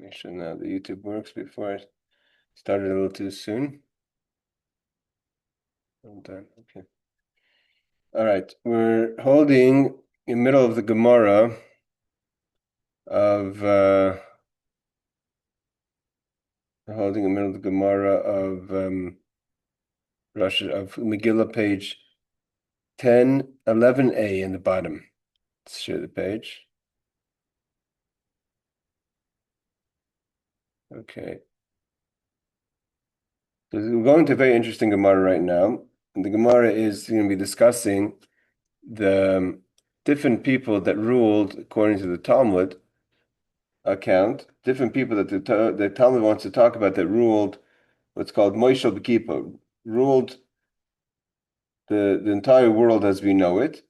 Make sure now the YouTube works before I started a little too soon. I'm done. Okay. All right. We're holding in the middle of the Gemara of Megillah, page 11a in the bottom. Let's share the page. Okay. So we're going to a very interesting Gemara right now. And the Gemara is going to be discussing the different people that ruled, according to the Talmud account, different people that the Talmud wants to talk about that ruled what's called Moishel B'Kippur, ruled the entire world as we know it.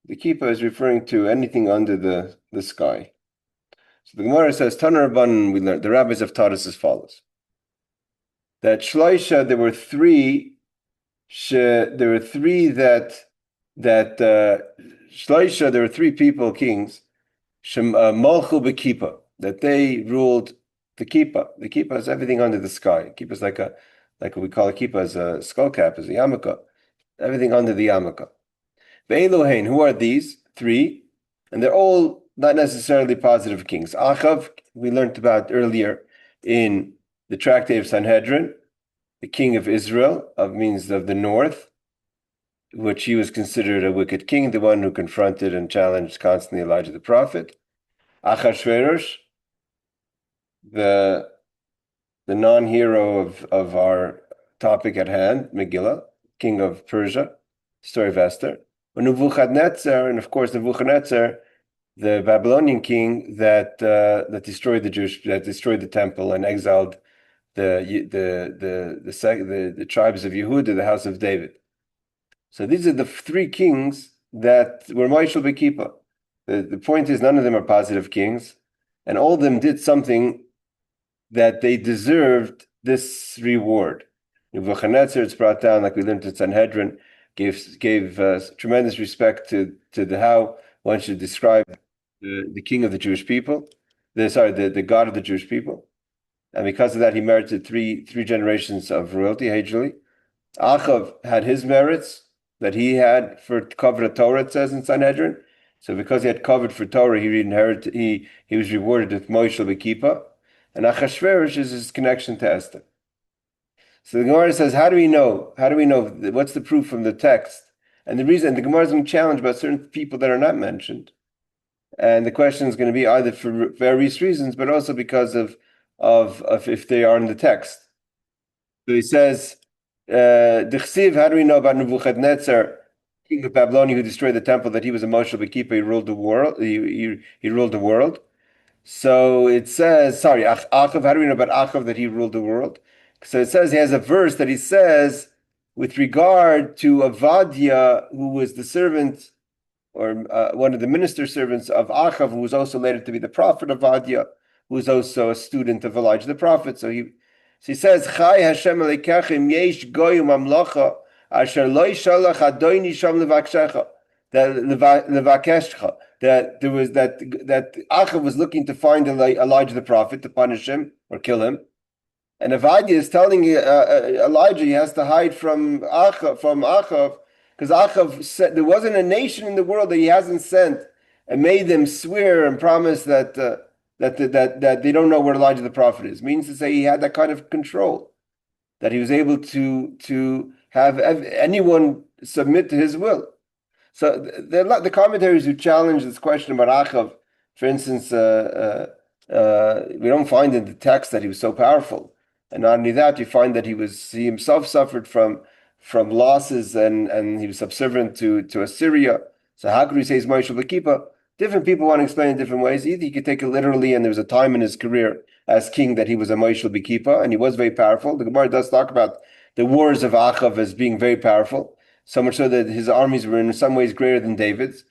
The Kippah is referring to anything under the sky. So the Gemara says, Tanar Rabbanan, we learned, the rabbis have taught us as follows. That Shloisha, there were three people, kings, Malchu B'Kippah, that they ruled the Kippah. The Kippah is everything under the sky. Kippah is like what we call a Kippah, as a skull cap, as a yarmulke, everything under the yarmulke. Ve'elohein, who are these three? And they're all not necessarily positive kings. Achav, we learned about earlier in the tractate of Sanhedrin, the king of Israel, means of the north, which he was considered a wicked king, the one who confronted and challenged constantly Elijah the prophet. Achashverosh, the non-hero of our topic at hand, Megillah, king of Persia, story of Esther. Nebuchadnezzar, and of course Nebuchadnezzar, the Babylonian king that destroyed the temple and exiled the tribes of Yehuda, the house of David. So these are the three kings that were Moishel B'Kippah. The point is, none of them are positive kings, and all of them did something that they deserved this reward. Nebuchadnezzar, it's brought down, like we learned in Sanhedrin, gave tremendous respect to how one should describe the king of the Jewish people, the God of the Jewish people. And because of that, he merited three generations of royalty, hejuli. Achav had his merits that he had for covered Torah, it says in Sanhedrin. So because he had covered for Torah, he was rewarded with Moishel B'Kippah. And Achashverosh is his connection to Esther. So the Gemara says, how do we know? What's the proof from the text? And the Gemara is going to challenge about certain people that are not mentioned. And the question is going to be either for various reasons, but also because of if they are in the text. So he says, D'chsiv, how do we know about Nebuchadnezzar, king of Babylonia, who destroyed the temple, that he was a Moshel B'Kippah, he ruled the world. He ruled the world. So it says, Achav, how do we know about Achav that he ruled the world? So it says, he has a verse that he says, with regard to Avadia, who was the servant, or one of the minister servants of Achav, who was also later to be the prophet Avadia, who was also a student of Elijah the prophet. So he says, Chai Hashem Elikechem yesh goyu mamlacha asher lo yishalach adoini sham levakeshecha, that there was that Achav was looking to find Elijah the prophet to punish him or kill him, and Avadia is telling Elijah he has to hide from Achav, because Achav said there wasn't a nation in the world that he hasn't sent and made them swear and promise that they don't know where Elijah the prophet is. Means to say he had that kind of control, that he was able to have anyone submit to his will. So the commentaries who challenge this question about Achav, for instance, we don't find in the text that he was so powerful. And not only that, you find that he himself suffered from losses and he was subservient to Assyria. So how could we say he's Moishel B'Kippah? Different people want to explain in different ways. Either you could take it literally, and there was a time in his career as king that he was a Moishel B'Kippah, and he was very powerful. The Gemara does talk about the wars of Achav as being very powerful, so much so that his armies were in some ways greater than David's.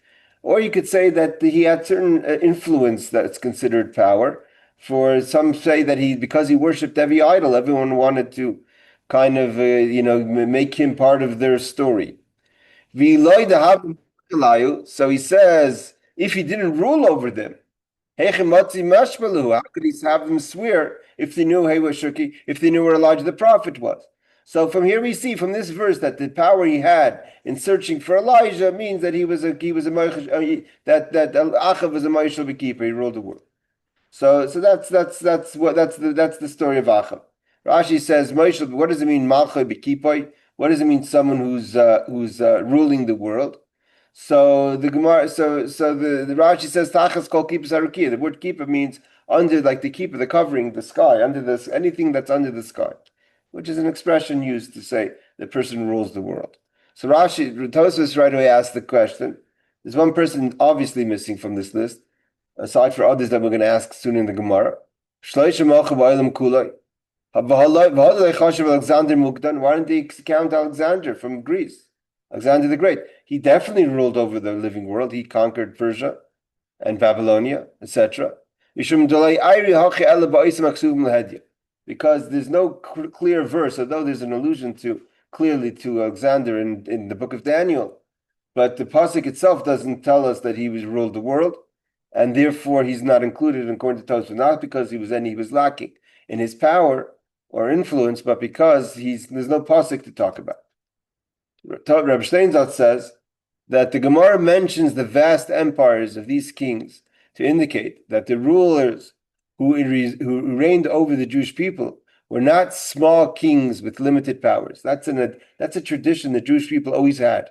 Or you could say that he had certain influence that's considered power. For some say that because he worshipped every idol, everyone wanted to kind of make him part of their story. So he says, if he didn't rule over them, How could he have them swear if they knew if they knew where Elijah the prophet was? So from here we see from this verse that the power he had in searching for Elijah means that that Achav was a Moishel B'Kippur, he ruled the world. So that's the story of Achav. Rashi says Moishel. What does it mean Malchai B'Kippur? What does it mean someone who's ruling the world? So the Gemara, the Rashi says Tachas Kol Kippur Sarukia. The word Kippur means under, like the Kippur, the covering, the sky, under this, anything that's under the sky, which is an expression used to say the person rules the world. So Tosfos right away asks the question. There's one person obviously missing from this list, aside for others that we're going to ask soon in the Gemara. Shloisha Malcha Ba'olam Kulai. Alexander Mukdan. Why didn't they count Alexander from Greece? Alexander the Great. He definitely ruled over the living world. He conquered Persia and Babylonia, etc. Because there's no clear verse, although there's an allusion clearly to Alexander in the book of Daniel. But the pasuk itself doesn't tell us that he ruled the world, and therefore he's not included according to Tosfos, not because he was lacking in his power or influence, but because there's no pasuk to talk about. Reb Steinsaltz says that the Gemara mentions the vast empires of these kings to indicate that the rulers who reigned over the Jewish people were not small kings with limited powers. That's a tradition the Jewish people always had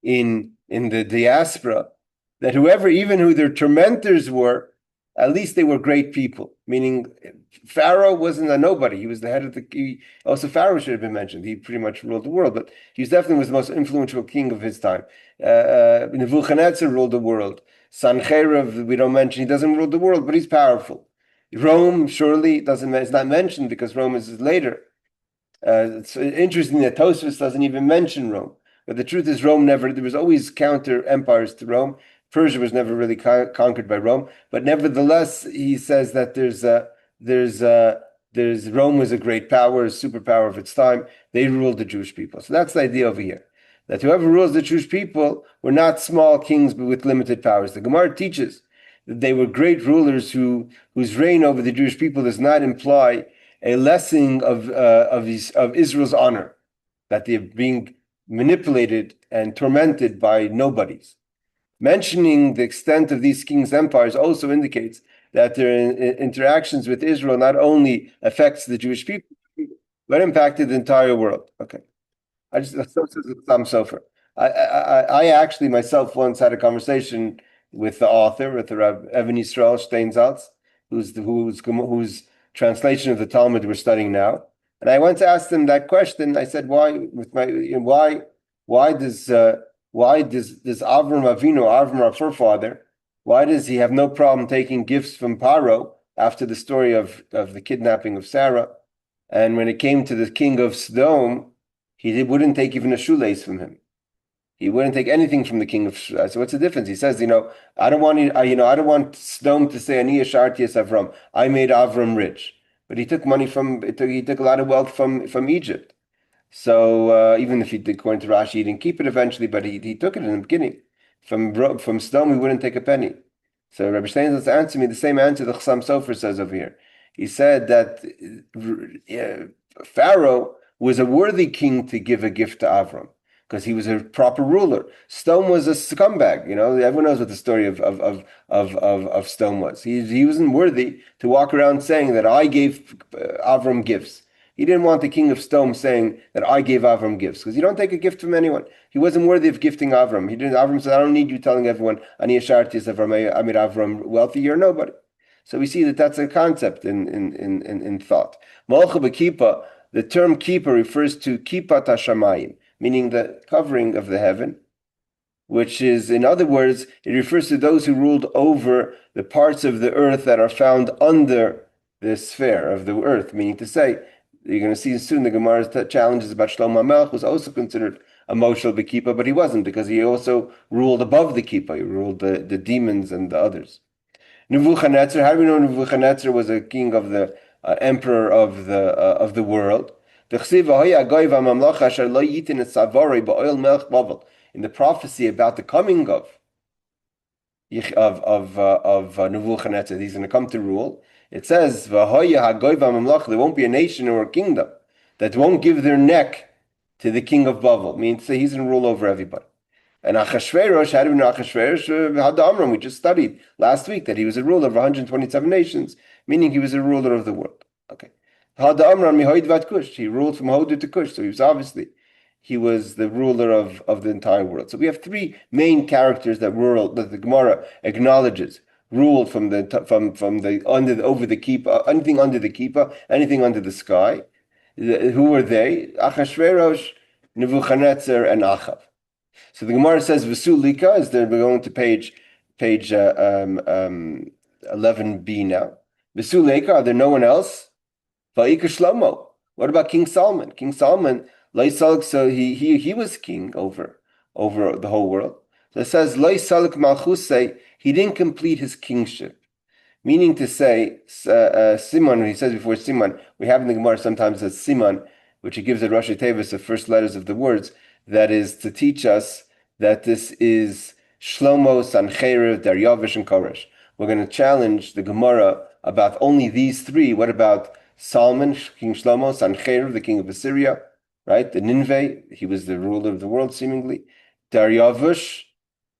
in the diaspora, that even who their tormentors were, at least they were great people. Meaning, Pharaoh wasn't a nobody. He was the head of also Pharaoh should have been mentioned. He pretty much ruled the world, but he definitely was the most influential king of his time. Nebuchadnezzar ruled the world. Sancherib, we don't mention. He doesn't rule the world, but he's powerful. Rome, surely, it's not mentioned because Rome is later. It's interesting that Tosfos doesn't even mention Rome. But the truth is, there was always counter empires to Rome. Persia was never really conquered by Rome, but nevertheless, he says that Rome was a great power, a superpower of its time. They ruled the Jewish people. So that's the idea over here, that whoever rules the Jewish people were not small kings, but with limited powers. The Gemara teaches that they were great rulers whose reign over the Jewish people does not imply a lessening of Israel's honor, that they're being manipulated and tormented by nobodies. Mentioning the extent of these kings' empires also indicates that their interactions with Israel not only affects the Jewish people, but impacted the entire world. Okay. I actually myself once had a conversation with the author, with the Rabbi Evan Yisrael Steinsaltz, whose translation of the Talmud we're studying now. And I went to ask him that question. I said, why does Avram Avinu, Avram our forefather, why does he have no problem taking gifts from Paro after the story of the kidnapping of Sarah? And when it came to the king of Sodom, he wouldn't take even a shoelace from him. He wouldn't take anything from the king of Sodom. So what's the difference? He says, I don't want Sodom to say, Ani Yasharti Avram. I made Avram rich. But he took money he took a lot of wealth from Egypt. So even if according to Rashi, he didn't keep it eventually, but he took it in the beginning. From Sodom, he wouldn't take a penny. So Rabbi Steinsaltz answered me the same answer the Chassam Sofer says over here. He said that Pharaoh was a worthy king to give a gift to Avram because he was a proper ruler. Sodom was a scumbag. Everyone knows what the story of Sodom was. He wasn't worthy to walk around saying that I gave Avram gifts. He didn't want the king of Sodom saying that I gave Avram gifts, because you don't take a gift from anyone. He wasn't worthy of gifting Avram. Avram said, I don't need you telling everyone, Ani Yashartis Avram, I made Avram wealthy, you're nobody. So we see that that's a concept in thought. Malcha b'kippah, the term kippah refers to kippat hashamayim, meaning the covering of the heaven, which is, in other words, it refers to those who ruled over the parts of the earth that are found under the sphere of the earth, meaning to say, you're going to see soon the Gemara's challenges about Shlomo HaMelech was also considered a Moshel b'kippah, but he wasn't, because he also ruled above the kippah. He ruled the demons and the others. Nebuchadnezzar, how do we know Nebuchadnezzar was a king of the emperor of the world? In the prophecy about the coming of Nebuchadnezzar. He's going to come to rule. It says, "V'hoya hagoy v'mamlach." There won't be a nation or a kingdom that won't give their neck to the king of Bavel. Means that he's going to rule over everybody. And Achashverosh, how do we know Achashverosh? Hadamram, we just studied last week that he was a ruler of 127 nations, meaning he was a ruler of the world. Okay. Hadamram mihoid vat Kush. He ruled from Hodu to Kush, so he was the ruler of the entire world. So we have three main characters that the Gemara acknowledges ruled from the over the kippah, anything under the kippah, anything under the sky. Who were they? Achashverosh, Nebuchadnezzar, and Achav. So the Gemara says Vesulika, as they're going to page 11b now. Vesulika, are there no one else? Va'ika Shlomo. What about King Solomon? King Solomon, so he was king over the whole world. So it says Loisalik Malchusei, he didn't complete his kingship. Meaning to say, Simon, he says before Simon, we have in the Gemara sometimes as Simon, which he gives at Rosh Tevis, the first letters of the words, that is to teach us that this is Shlomo, Sancheriv, Daryavish, and Koresh. We're going to challenge the Gemara about only these three. What about Solomon, King Shlomo, Sancheriv, the king of Assyria, right? The Nineveh, he was the ruler of the world seemingly. Daryavish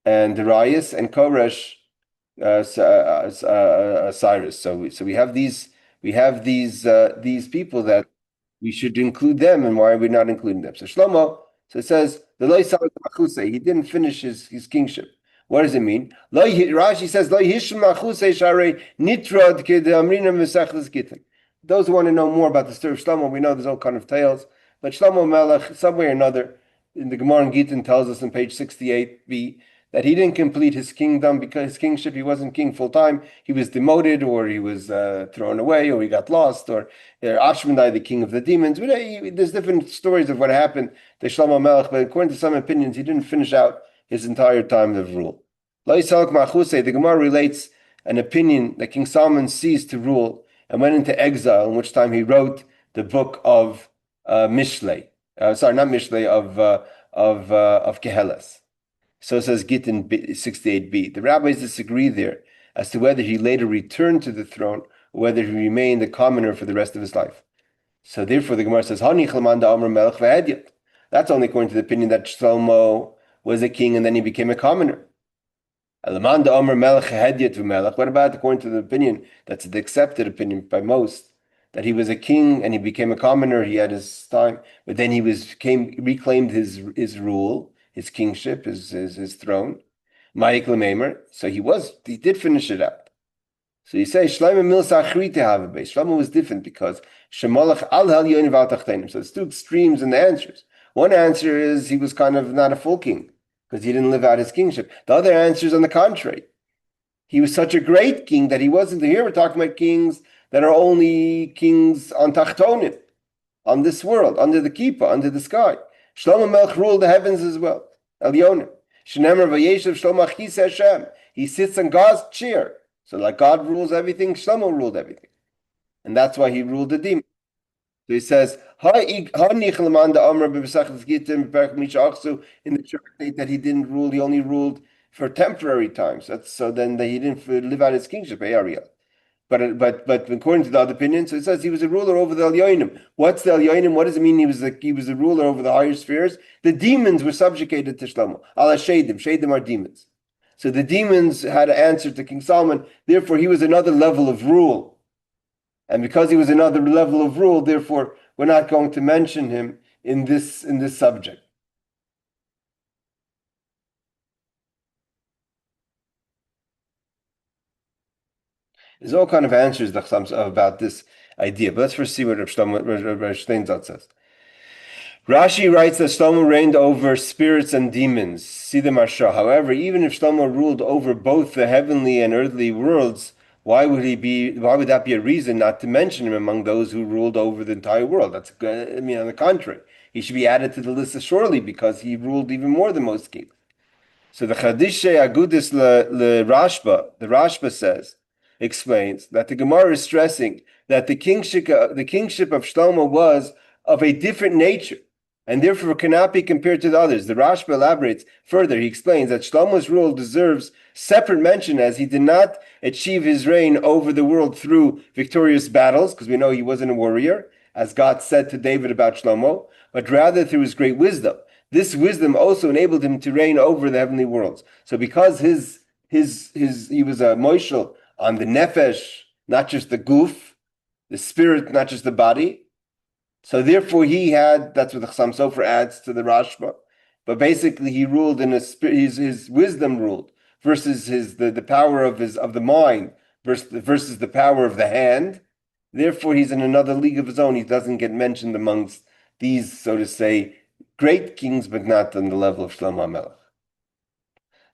and Darius and Koresh, Cyrus. So we have these people that we should include them, and why are we not including them? So Shlomo, so it says he didn't finish his kingship. What does it mean? Rashi says those who want to know more about the story of Shlomo, we know there's all kind of tales, but Shlomo Melech, some way or another, in the Gemara and Gittin tells us on page 68b that he didn't complete his kingdom because his kingship, he wasn't king full time. He was demoted, or he was thrown away, or he got lost, or Ashmedai, the king of the demons. There's different stories of what happened to Shlomo Melech, but according to some opinions, he didn't finish out his entire time of rule. The Gemara relates an opinion that King Solomon ceased to rule and went into exile, in which time he wrote the book of Mishlei. Of Kehelas. So it says Gittin 68b. The rabbis disagree there as to whether he later returned to the throne or whether he remained a commoner for the rest of his life. So therefore the Gemara says, that's only according to the opinion that Shlomo was a king and then he became a commoner. What about according to the opinion, that's the accepted opinion by most, that he was a king and he became a commoner, he had his time, but then he reclaimed his rule, his kingship, his throne. So he did finish it out. So you say Shlomo was different because so there's two extremes in the answers. One answer is he was kind of not a full king because he didn't live out his kingship. The other answer is on the contrary. He was such a great king that he wasn't. Here we're talking about kings that are only kings on Tachtonim, on this world, under the kippah, under the sky. Shlomo Melech ruled the heavens as well. Elyonim. Shneimar vayeshev Shlomo achis Hashem. He sits on God's chair. So like God rules everything, Shlomo ruled everything. And that's why he ruled the demon. So he says, in the church that he didn't rule, he only ruled for temporary times. So then he didn't live out his kingship, Ariel. But according to the other opinion, so it says he was a ruler over the Elyonim. What's the Elyonim? What does it mean he was a ruler over the higher spheres? The demons were subjugated to Shlomo. Allah Shadim. Shadim are demons. So the demons had to answer to King Solomon. Therefore, he was another level of rule. And because he was another level of rule, therefore, we're not going to mention him in this subject. There's all kind of answers about this idea, but let's first see what Rav Steinzat says. Rashi writes that Shlomo reigned over spirits and demons. See the Marsha. However, even if Shlomo ruled over both the heavenly and earthly worlds, why would that be a reason not to mention him among those who ruled over the entire world? On the contrary, he should be added to the list surely because he ruled even more than most kings. So the Chadishe Agudis le Rashba, the Rashba explains that the Gemara is stressing that the kingship of Shlomo was of a different nature, and therefore cannot be compared to the others. The Rashba elaborates further. He explains that Shlomo's rule deserves separate mention, as he did not achieve his reign over the world through victorious battles, because we know he wasn't a warrior, as God said to David about Shlomo, but rather through his great wisdom. This wisdom also enabled him to reign over the heavenly worlds. So because he was a moishel on the nefesh, not just the guf, the spirit, not just the body. So therefore he had, that's what the Chassam Sofer adds to the Rashba, but basically he ruled in a spirit, his wisdom ruled versus the power of the mind versus the power of the hand. Therefore he's in another league of his own. He doesn't get mentioned amongst these, so to say, great kings, but not on the level of Shlomo HaMelech.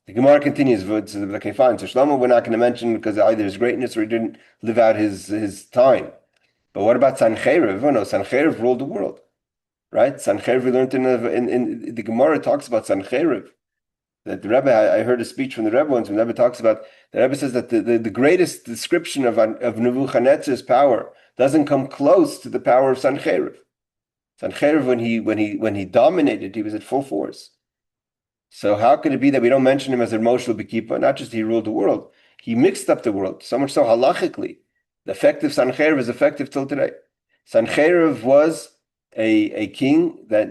The Gemara continues, okay, fine, so Shlomo we're not going to mention because either his greatness or he didn't live out his time. But what about Sancheriv? Oh no, Sancheriv ruled the world, right? Sancheriv, we learned in the Gemara talks about Sancheriv. That the Rebbe, I heard a speech from the Rebbe once, when the Rebbe talks about, the Rebbe says that the greatest description of Nebuchadnezzar's power doesn't come close to the power of Sancheriv. Sancheriv, when he dominated, he was at full force. So how could it be that we don't mention him as a Moshe B'Kippah? Not just he ruled the world, he mixed up the world, so much so halachically. The effect of Sancheriv is effective till today. Sancheriv was a king that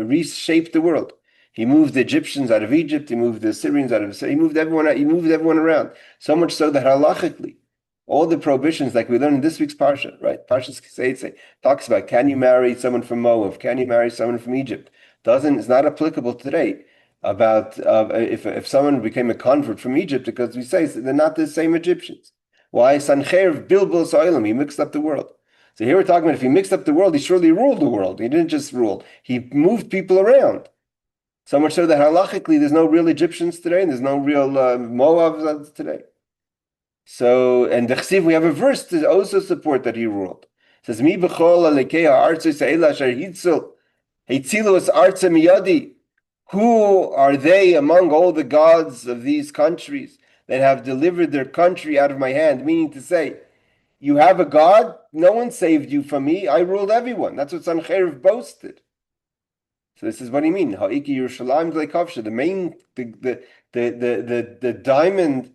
reshaped the world. He moved the Egyptians out of Egypt. He moved the Assyrians out of Assyria. He moved everyone out. He moved everyone around. So much so that halachically, all the prohibitions, like we learned in this week's parsha, right? Parsha's Kisei talks about, can you marry someone from Moab? Can you marry someone from Egypt? It's not applicable today. About if someone became a convert from Egypt, because we say they're not the same Egyptians. Why? Sancheir Bilbil Soilim, he mixed up the world. So here we're talking about if he mixed up the world, he surely ruled the world. He didn't just rule. He moved people around. So much so that halachically there's no real Egyptians today, and there's no real Moabs today. So, and the Chsiv, we have a verse to also support that he ruled. It says, Mi b'chol alekei ha'artzu se'ela asher hitzil, hitzilu es artze miyadi. Who are they among all the gods of these countries that have delivered their country out of my hand? Meaning to say, you have a God, no one saved you from me, I ruled everyone. That's what Sancheriv boasted. So this is what he means. Ha'iki Yerushalayim Dleikavsha, the main, the diamond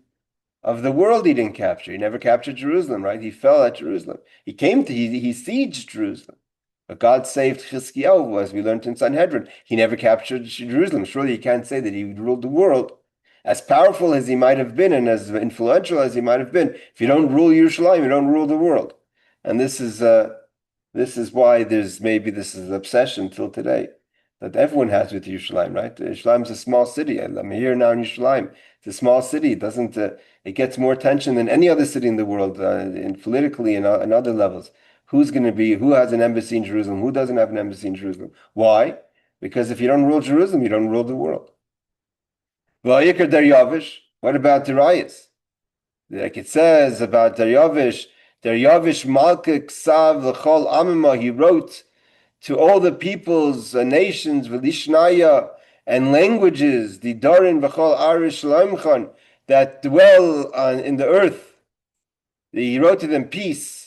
of the world he didn't capture. He never captured Jerusalem, right? He fell at Jerusalem. He sieged Jerusalem. But God saved Chizkiyahu, as we learned in Sanhedrin. He never captured Jerusalem. Surely you can't say that he ruled the world. As powerful as he might have been and as influential as he might have been, if you don't rule Yerushalayim, you don't rule the world. And this is why this is an obsession till today that everyone has with Yerushalayim, right? Yerushalayim is a small city. I'm here now in Yerushalayim. It's a small city. It gets more attention than any other city in the world, politically and other levels. Who has an embassy in Jerusalem? Who doesn't have an embassy in Jerusalem? Why? Because if you don't rule Jerusalem, you don't rule the world. What about Darius? Like it says about Darius Malka Ksav L'chol Amima, he wrote to all the peoples, nations, V'lishnaya, and languages, the Darin V'chol Arish Laimchan, that dwell in the earth. He wrote to them peace.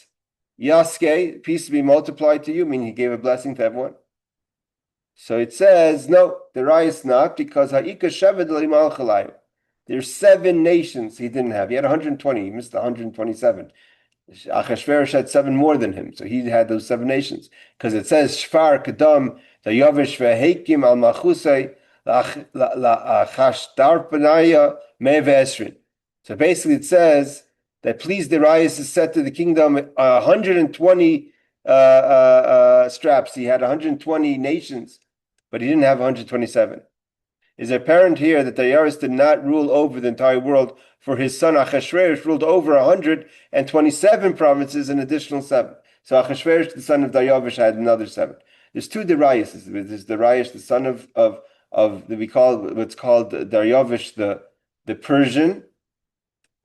Yaske, peace be multiplied to you, meaning he gave a blessing to everyone. So it says, no, Darius not, because Ha'ika Shevet Limal Chalayim. There's 7 nations he didn't have. He had 120, he missed 127. Achashverosh had 7 more than him, so he had those 7 nations. Because it says, Shfar Kadam, Dayavish Ve'hekim al Machusay, La'achashtarpanaya Me'vesrin. So basically it says, that pleased Darius is set to the kingdom 120 straps. He had 120 nations, but he didn't have 127. It's apparent here that Darius did not rule over the entire world, for his son Achashverosh ruled over 127 provinces, an additional 7. So Achashverosh, the son of Darius, had another 7. There's 2 Dariuses. There's Darius, the son of we call what's called Darius, the Persian.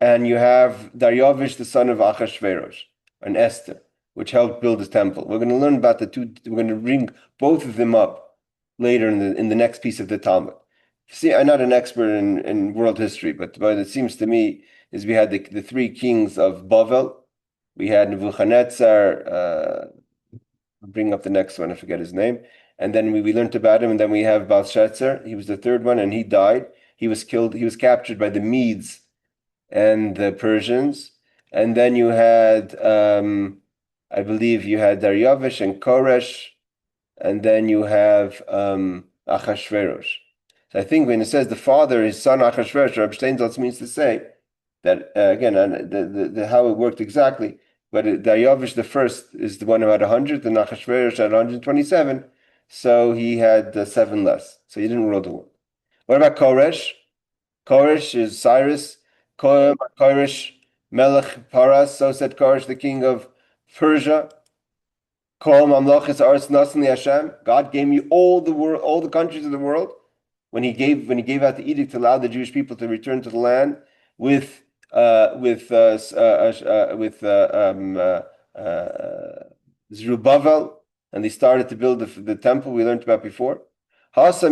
And you have Darius, the son of Achashverosh, and Esther, which helped build his temple. We're going to learn about the 2. We're going to bring both of them up later in the next piece of the Talmud. See, I'm not an expert in world history, but it seems to me is we had the 3 kings of Bavel. We had Nebuchadnezzar, bring up the next one, I forget his name. And then we learned about him, and then we have Belshazzar. He was the third one, and he died. He was killed. He was captured by the Medes and the Persians. And then you had, I believe you had Dariavish and Koresh, and then you have Achashverosh. So I think when it says the father, his son Achashverosh, Reb Steinsaltz means to say that, again, the how it worked exactly, but Dariavish the first is the one who had 100, and Achashverosh had 127, so he had 7 less. So he didn't rule the world. What about Koresh? Koresh is Cyrus. Koresh Melech Paras, so said Koresh, the king of Persia. Kol Mamlachis Aretz Nasan Hashem. God gave me all the world, all the countries of the world. When he gave out the edict to allow the Jewish people to return to the land with Zerubbabel, and they started to build the temple we learned about before. He was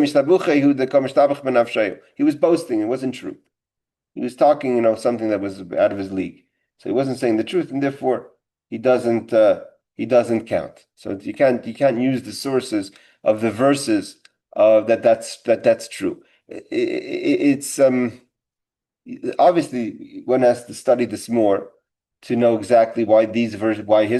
boasting; it wasn't true. He was talking, something that was out of his league. So he wasn't saying the truth, and therefore he doesn't count. So you can't use the sources of the verses that's true. It's obviously one has to study this more to know exactly why his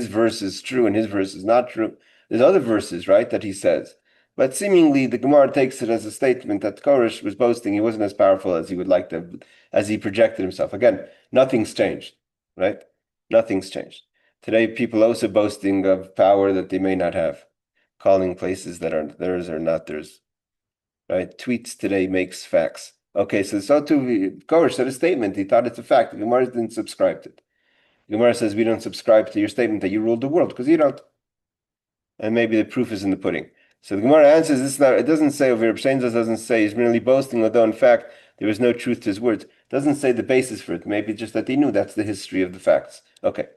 verse is true and his verse is not true. There's other verses, right, that he says. But seemingly the Gemara takes it as a statement that Koresh was boasting. He wasn't as powerful as he would like to, as he projected himself. Again, nothing's changed, right? Nothing's changed. Today, people are also boasting of power that they may not have, calling places that are theirs or not theirs, right? Tweets today makes facts. Okay, so too, Koresh said a statement. He thought it's a fact. The Gemara didn't subscribe to it. The Gemara says we don't subscribe to your statement that you ruled the world because you don't. And maybe the proof is in the pudding. So the Gemara answers this. It doesn't say over here. Doesn't say he's merely boasting, although in fact there is no truth to his words. It doesn't say the basis for it. Maybe just that he knew that's the history of the facts. Okay.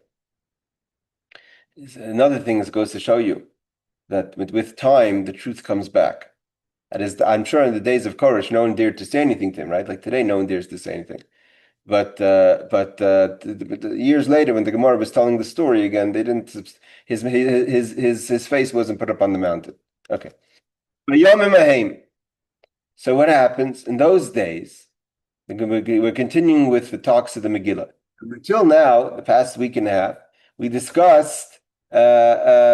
Another thing that goes to show you that with time the truth comes back. That is, I'm sure in the days of Koresh, no one dared to say anything to him, right? Like today, no one dares to say anything. But years later, when the Gemara was telling the story again, they didn't. His face wasn't put up on the mountain. Okay. So what happens in those days? We're continuing with the talks of the Megillah. Until now, the past week and a half, we discussed the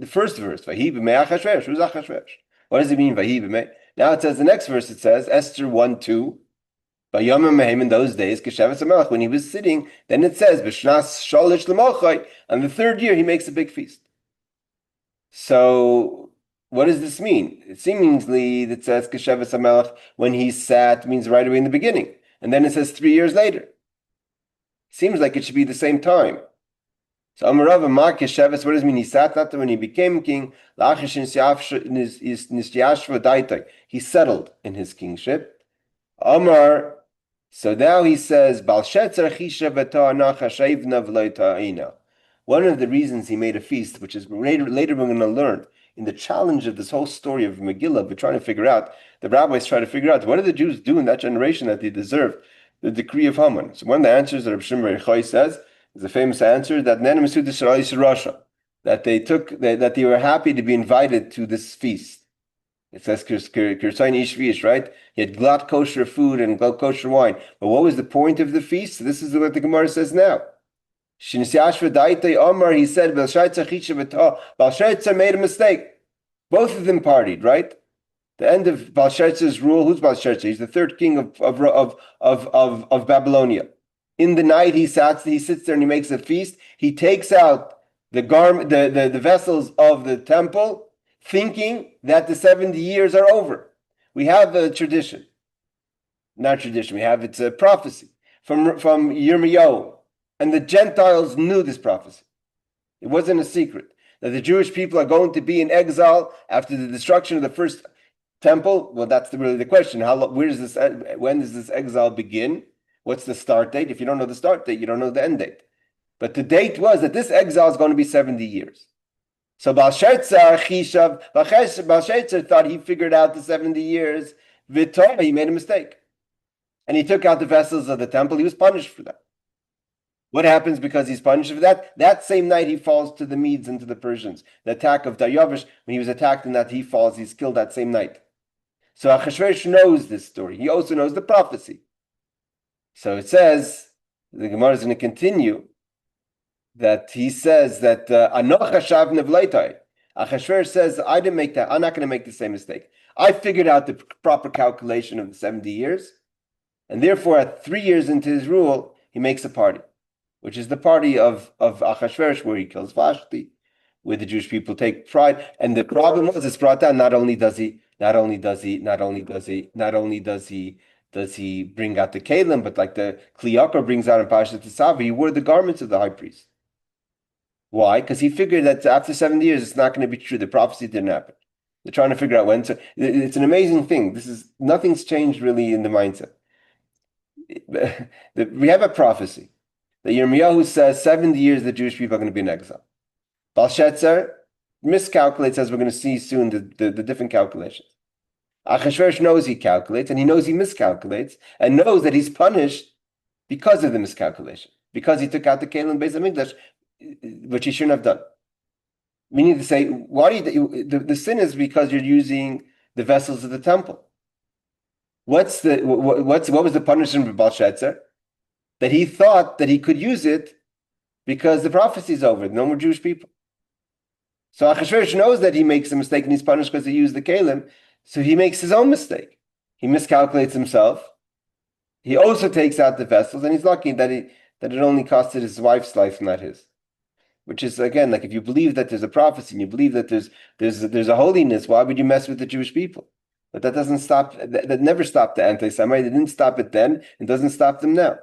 first verse. Vahi b'mei Achashverosh. Who's Achashverosh? What does it mean? Vahi b'mei. Now it says the next verse. It says Esther 1:2. In those days, when he was sitting, then it says B'shnas shalish l'mochai. On the third year, he makes a big feast. So, what does this mean? It seemingly it says Kesheves HaMelech when he sat means right away in the beginning, and then it says 3 years later. Seems like it should be the same time. So Amarav Ma Kesheves, what does it mean? He sat not when he became king. He settled in his kingship. Amar. So now he says, one of the reasons he made a feast, which is later we're going to learn in the challenge of this whole story of Megillah, we're trying to figure out, the rabbis try to figure out, what did the Jews do in that generation that they deserved the decree of Haman? So one of the answers that Reb Shimon Bar Yochai says is a famous answer that that they were happy to be invited to this feast. It says Kirsain Ish, right? He had glot kosher food and glot kosher wine. But what was the point of the feast? So this is what the Gemara says now. He said, Belshazzar made a mistake. Both of them partied, right? The end of Belshazzar's rule. Who's Belshazzar? He's the third king of Babylonia. In the night, he sits there and he makes a feast. He takes out the vessels of the temple, thinking that the 70 years are over. We have a tradition. Not tradition, it's a prophecy from Yirmiyahu. And the Gentiles knew this prophecy. It wasn't a secret. That the Jewish people are going to be in exile after the destruction of the first temple. Well, that's really the question. When does this exile begin? What's the start date? If you don't know the start date, you don't know the end date. But the date was that this exile is going to be 70 years. So Belshazzar thought he figured out the 70 years. He made a mistake. And he took out the vessels of the temple. He was punished for that. What happens because he's punished for that? That same night he falls to the Medes and to the Persians. The attack of Daryavish, when he was attacked in that, he falls, he's killed that same night. So Achashverosh knows this story. He also knows the prophecy. So it says, the Gemara is going to continue, that he says that Anoch Hashav Nevleitai. Achashverosh says, I didn't make that. I'm not going to make the same mistake. I figured out the proper calculation of the 70 years, and therefore at 3 years into his rule, he makes a party, which is the party of Achashverosh, where he kills Vashti, where the Jewish people take pride. And the problem was, it's brought down, not only does he bring out the Kalim, but like the Kli Yakar brings out in Parashat Tzavi, he wore the garments of the high priest. Why? Because he figured that after 70 years, it's not going to be true. The prophecy didn't happen. They're trying to figure out when. So it's an amazing thing. Nothing's changed really in the mindset. We have a prophecy that Yirmiyahu says 70 years the Jewish people are going to be in exile. Belshazzar miscalculates, as we're going to see soon, the different calculations. Achashverosh knows he calculates, and he knows he miscalculates, and knows that he's punished because of the miscalculation, because he took out the Kalim Beis HaMikdash, which he shouldn't have done. Meaning to say, why do you, the sin is because you're using the vessels of the temple. What was the punishment for Belshazzar? That he thought that he could use it because the prophecy is over, no more Jewish people. So Achashverosh knows that he makes a mistake and he's punished because he used the Kalim, so he makes his own mistake. He miscalculates himself. He also takes out the vessels, and he's lucky that it only costed his wife's life, not his. Which is, again, like if you believe that there's a prophecy and you believe that there's a holiness, why would you mess with the Jewish people? But that doesn't stop, that never stopped the anti-Semite. It didn't stop it then, it doesn't stop them now.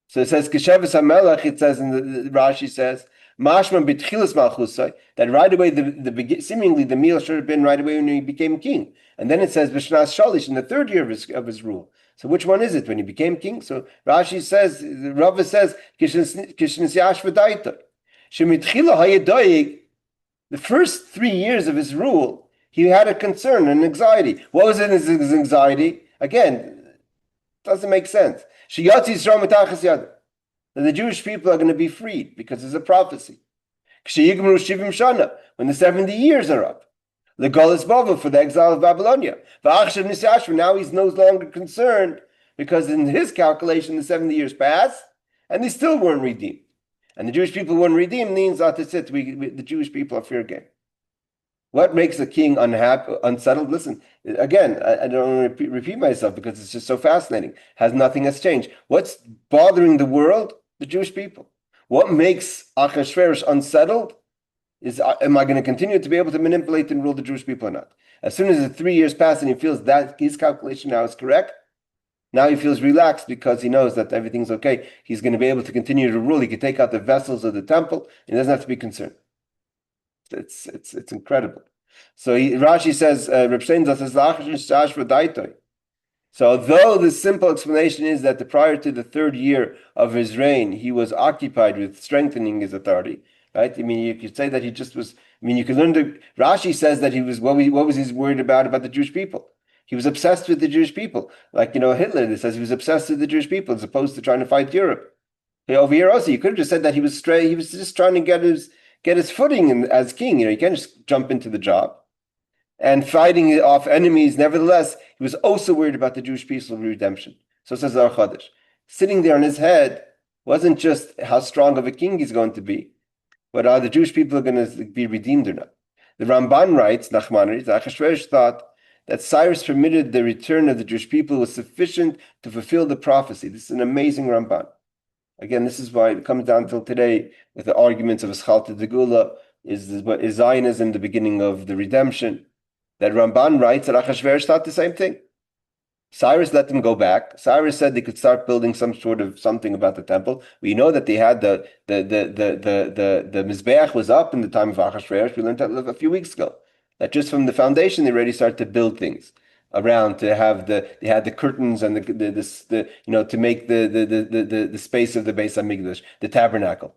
So it says, Kesheves HaMelech, it says, in the Rashi says, Mashma b'tchilas malchusai, that right away, seemingly the meal should have been right away when he became king. And then it says, B'shnas Shalish, in the 3rd year of his rule. So which one is it, when he became king? So Rashi says, the Rava says, Kishnis Yash v'daita. Shemitchila hayedoyig, the first 3 years of his rule, he had a concern, an anxiety. What was in his anxiety? Again, doesn't make sense. That the Jewish people are going to be freed because there's a prophecy. When the 70 years are up. The Galus for the exile of Babylonia. Now he's no longer concerned because in his calculation the 70 years passed and they still weren't redeemed. And the Jewish people weren't redeemed means that the Jewish people are fair game. What makes a king unhappy, unsettled? Listen, again, I don't want to repeat myself because it's just so fascinating. Nothing has changed. What's bothering the world? The Jewish people. What makes Achashverosh unsettled is, am I going to continue to be able to manipulate and rule the Jewish people or not? As soon as the 3 years pass and he feels that his calculation now is correct, now he feels relaxed because he knows that everything's okay. He's going to be able to continue to rule. He can take out the vessels of the temple. He doesn't have to be concerned. It's incredible. So Rashi says, so although the simple explanation is that prior to the 3rd year of his reign, he was occupied with strengthening his authority, right? I mean, you could say that he just was, I mean, you could learn Rashi says that he was, what was he worried about the Jewish people? He was obsessed with the Jewish people. Like, Hitler, it says he was obsessed with the Jewish people as opposed to trying to fight Europe. Over here also, you could have just said that he was just trying to get his footing as king. You can't just jump into the job. And fighting off enemies, nevertheless, he was also worried about the Jewish people's redemption. So says Ar Chodesh. Sitting there on his head wasn't just how strong of a king he's going to be, but are the Jewish people going to be redeemed or not? The Ramban writes, Nachmanides, Achashverosh thought that Cyrus permitted the return of the Jewish people was sufficient to fulfill the prophecy. This is an amazing Ramban. Again, this is why it comes down till today with the arguments of Eschalta de Geulah, is Zionism the beginning of the redemption? That Ramban writes that Achashverosh thought the same thing. Cyrus let them go back. Cyrus said they could start building some sort of something about the temple. We know that they had the Mizbeach was up in the time of Achashverosh. We learned that a few weeks ago. That just from the foundation they already started to build things around to have they had the curtains and to make the space of the Beis HaMikdash, the tabernacle.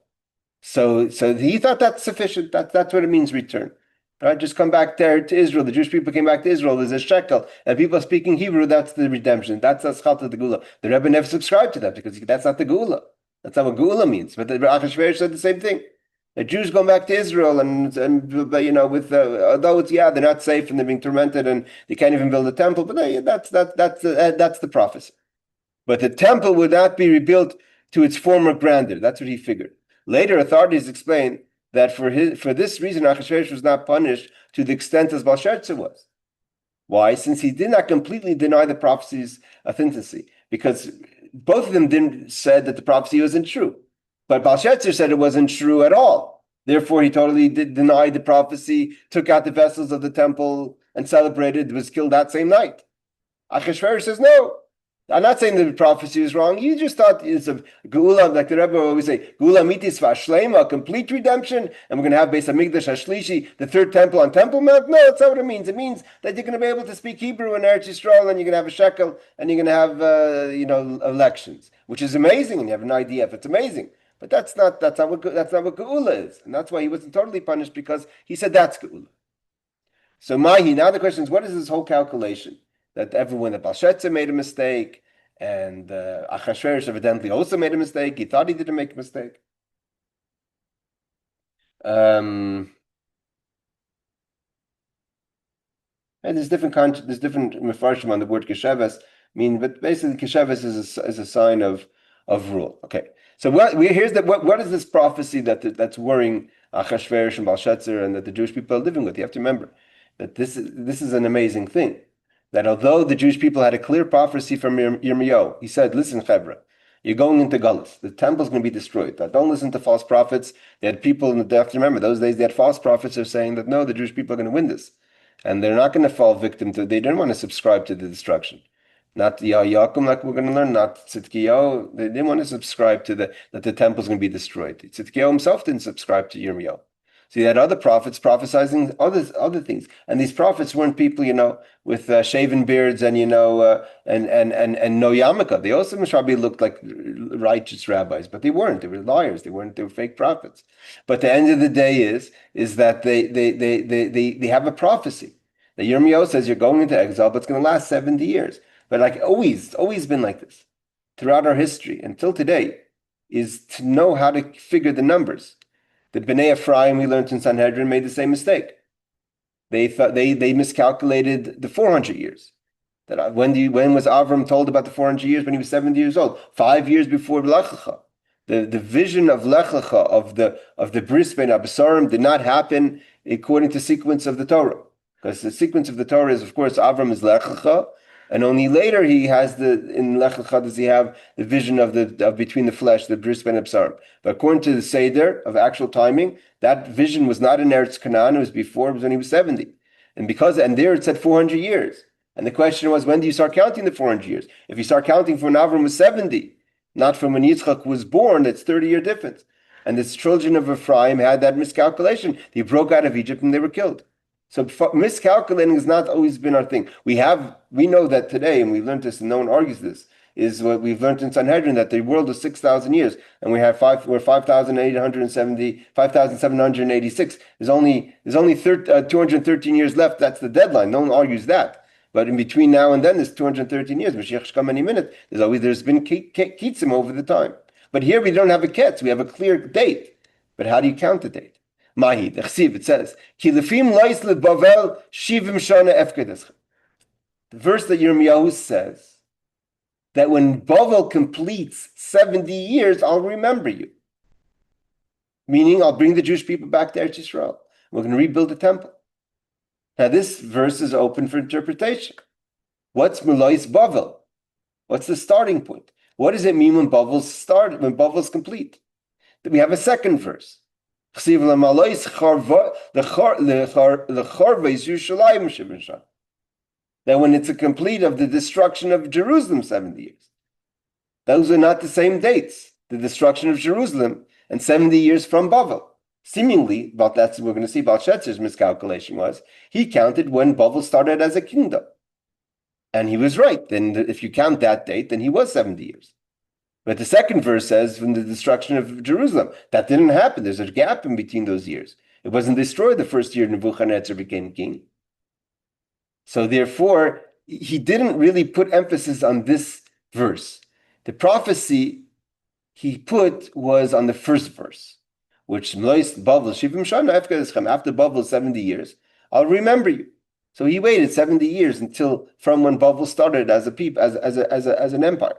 So he thought that's sufficient. That's what it means, return. Right? Just come back there to Israel. The Jewish people came back to Israel. There's a shekel, and people are speaking Hebrew. That's the redemption. That's Eschalta de Geulah. The Rebbe never subscribed to that because that's not the Geulah. That's not what Geulah means. But the Achashverosh said the same thing. The Jews going back to Israel and with although it's they're not safe and they're being tormented and they can't even build a temple. But that's the prophecy. But the temple would not be rebuilt to its former grandeur. That's what he figured. Later, authorities explained that for this reason, Achashverosh was not punished to the extent as Belshazzar was. Why? Since he did not completely deny the prophecy's authenticity, because both of them said that the prophecy wasn't true. But Belshazzar said it wasn't true at all. Therefore, he totally denied the prophecy, took out the vessels of the temple, and celebrated, was killed that same night. Achashverosh says, no, I'm not saying that the prophecy is wrong. You just thought it's a Geulah, like the Rebbe always say, Geulah mitis v'ashlema, a complete redemption, and we're going to have Beis Hamikdash Hashlishi, the third temple on Temple Mount. No, that's not what it means. It means that you're going to be able to speak Hebrew in Eretz Yisrael, and you're going to have a shekel, and you're going to have elections, which is amazing, and you have an IDF. It's amazing. But that's not what Geulah is, and that's why he wasn't totally punished, because he said that's Geulah. So Mahi, now the question is, what is this whole calculation? That Belshazzar made a mistake, and Achashverosh evidently also made a mistake. He thought he didn't make a mistake. And there's different mefarshim on the word kesheves. But basically kesheves is a sign of rule. Okay. So what is this prophecy that's worrying Achashverosh and Belshazzar and that the Jewish people are living with? You have to remember that this is an amazing thing. That although the Jewish people had a clear prophecy from Yirmiyahu, he said, listen, Chevra, you're going into Galus. The temple's going to be destroyed. Now, don't listen to false prophets. They had people, they have to remember, those days they had false prophets who are saying that, no, the Jewish people are going to win this. And they're not going to fall victim to, they didn't want to subscribe to the destruction. Not Yaakov, like we're going to learn, not Tzidkiyahu. They didn't want to subscribe to that the temple's going to be destroyed. Tzidkiyahu himself didn't subscribe to Yirmiyahu. So you had other prophets prophesizing other things, and these prophets weren't people, with shaven beards and no yarmulke. They also probably looked like righteous rabbis, but they weren't. They were liars. They were fake prophets. But the end of the day is that they have a prophecy. The Yirmiyahu says you're going into exile, but it's going to last 70 years. But like always, always been like this throughout our history until today, is to know how to figure the numbers. The Bnei Ephraim, we learned in Sanhedrin, made the same mistake. They thought they miscalculated the 400 years. That when was Avram told about the 400 years? When he was 70 years old, 5 years before Lech Lecha. The vision of Lech Lecha, of the Bris Ben Abasarim, did not happen according to sequence of the Torah, because the sequence of the Torah is, of course, Avram is Lech Lecha, and only later he has in Lech Lecha does he have the vision of between the flesh, the Bris Ben Absarim. But according to the Seder of actual timing, that vision was not in Eretz Canaan, it was before, it was when he was 70. And there it said 400 years. And the question was, when do you start counting the 400 years? If you start counting from when Avram was 70, not from when Yitzchak was born, that's 30-year difference. And the children of Ephraim had that miscalculation. They broke out of Egypt and they were killed. So miscalculating has not always been our thing. We know that today, and we've learned this, and no one argues this, is what we've learned in Sanhedrin, that the world is 6,000 years, and we're 5,786. There's only 213 years left. That's the deadline. No one argues that. But in between now and then, there's 213 years. Mashiach should come any minute. There's been kitzim over the time. But here we don't have a ketz. We have a clear date. But how do you count the date? Mahi, the Chsiv, it says, Ki lefim lois lebavel shivim shana efkedes. The verse that Yirmiyahu says, that when Bavel completes 70 years, I'll remember you. Meaning, I'll bring the Jewish people back to Eretz Yisrael. We're going to rebuild the temple. Now, this verse is open for interpretation. What's Melois Bavel? What's the starting point? What does it mean when Bavel's complete? We have a second verse. That when it's a complete of the destruction of Jerusalem 70 years. Those are not the same dates. The destruction of Jerusalem and 70 years from Bavel. Seemingly, but that's what we're going to see. Belshazzar's miscalculation was he counted when Bavel started as a kingdom, and he was right. Then, if you count that date, then he was 70 years. But the second verse says from the destruction of Jerusalem. That didn't happen. There's a gap in between those years. It wasn't destroyed the first year Nebuchadnezzar became king. So therefore, he didn't really put emphasis on this verse. The prophecy he put was on the first verse, which after Bavel 70 years, I'll remember you. So he waited 70 years until from when Bavel started as as an empire.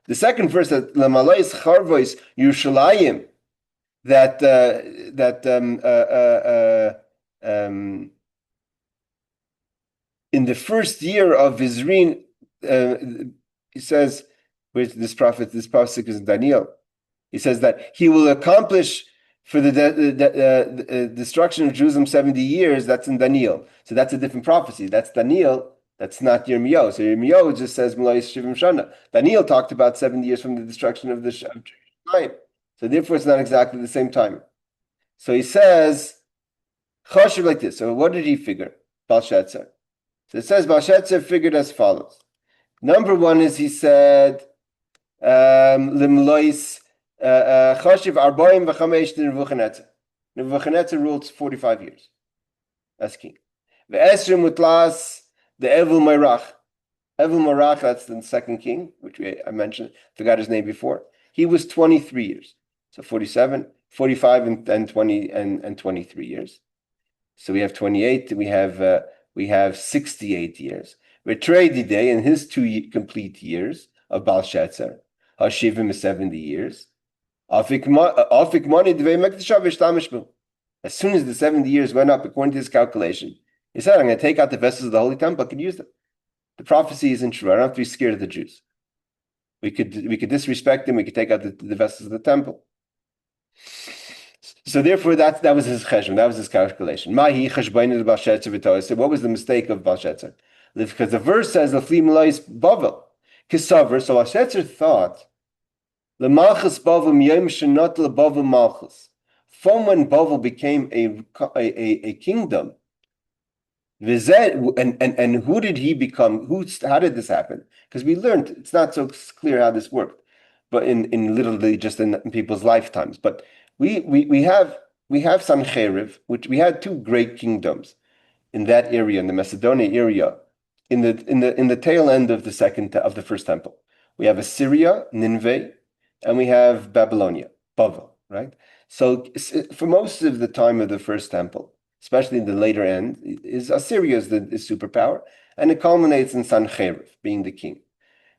The second verse that Lamalais Charvois Yerushalayim, in the first year of his reign, he says, with this prophet, this pasuk is Daniel. He says that he will accomplish for the destruction of Jerusalem 70 years. That's in Daniel. So that's a different prophecy. That's Daniel. That's not Yirmiyahu. So Yirmiyahu just says Malayis Shivim Shana. Daniel talked about 70 years from the destruction of the Jerusalem. So therefore, it's not exactly the same time. So he says Choshev like this. So what did he figure? Belshazzar. So it says Belshazzar figured as follows. Number one is he said Limlois Choshev Arbaim v'chamesh Nebuchadnezzar. Nebuchadnezzar ruled 45 years as king. Ve'esrim utlas the Evil Marach. Evil Marach, that's the second king, which I mentioned, forgot his name before. He was 23 years. So 47, 45, and 20 and 23 years. So we have 28, we have 68 years. Retredi Day in his complete years of Belshazzar. Hashivim is 70 years. As soon as the 70 years went up, according to his calculation, he said, I'm going to take out the vessels of the Holy Temple, I can use them. The prophecy isn't true. I don't have to be scared of the Jews. We could disrespect them, we could take out the vessels of the temple. So therefore, that was his cheshbon, that was his calculation. Mahi cheshbon Belshazzar v'tois. So what was the mistake of Belshazzar? Because the verse says, Lefli Malais Bavel. Kisaver, so Belshazzar thought, L'malchus Bavel miyom shenot leBavel malchus. From when Bavel became a kingdom, and who did he become? How did this happen? Because we learned it's not so clear how this worked, but in literally just in people's lifetimes. But we have Sancheriv, which we had two great kingdoms in that area, in the Macedonia area, in the tail end of the first temple. We have Assyria, Nineveh, and we have Babylonia, Bavel, right? So for most of the time of the first temple, especially in the later end, is Assyria is superpower, and it culminates in Sancheriv being the king.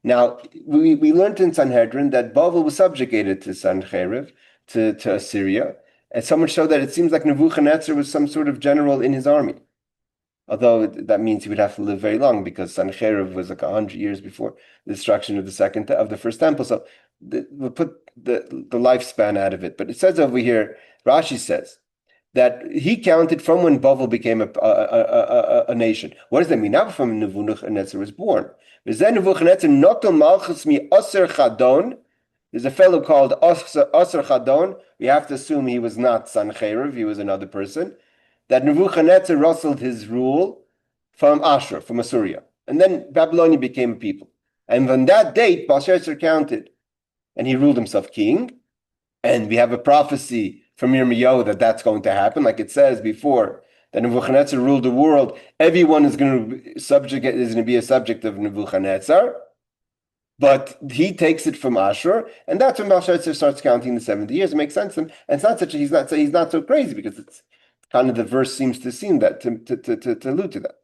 Now, we learned in Sanhedrin that Bavel was subjugated to Sancheriv, to Assyria, and so much so that it seems like Nebuchadnezzar was some sort of general in his army. Although that means he would have to live very long, because Sancheriv was like 100 years before the destruction of the first temple. So we'll put the lifespan out of it. But it says over here, Rashi says, that he counted from when Bavel became a nation. What does that mean? Now from Nebuchadnezzar was born. There's a fellow called Aser Chadon. We have to assume he was not Sancheriv, he was another person. That Nebuchadnezzar rustled his rule from Ashur, from Assyria. And then Babylonia became a people. And on that date, Belshazzar counted. And he ruled himself king. And we have a prophecy from Yirmiyahu that that's going to happen, like it says before that Nebuchadnezzar ruled the world. Everyone is going to be a subject of Nebuchadnezzar, but he takes it from Ashur, and that's when Belshazzar starts counting the 70 years. It makes sense, and it's not such. He's not so crazy, because it's kind of the verse seems to seem that to allude to that.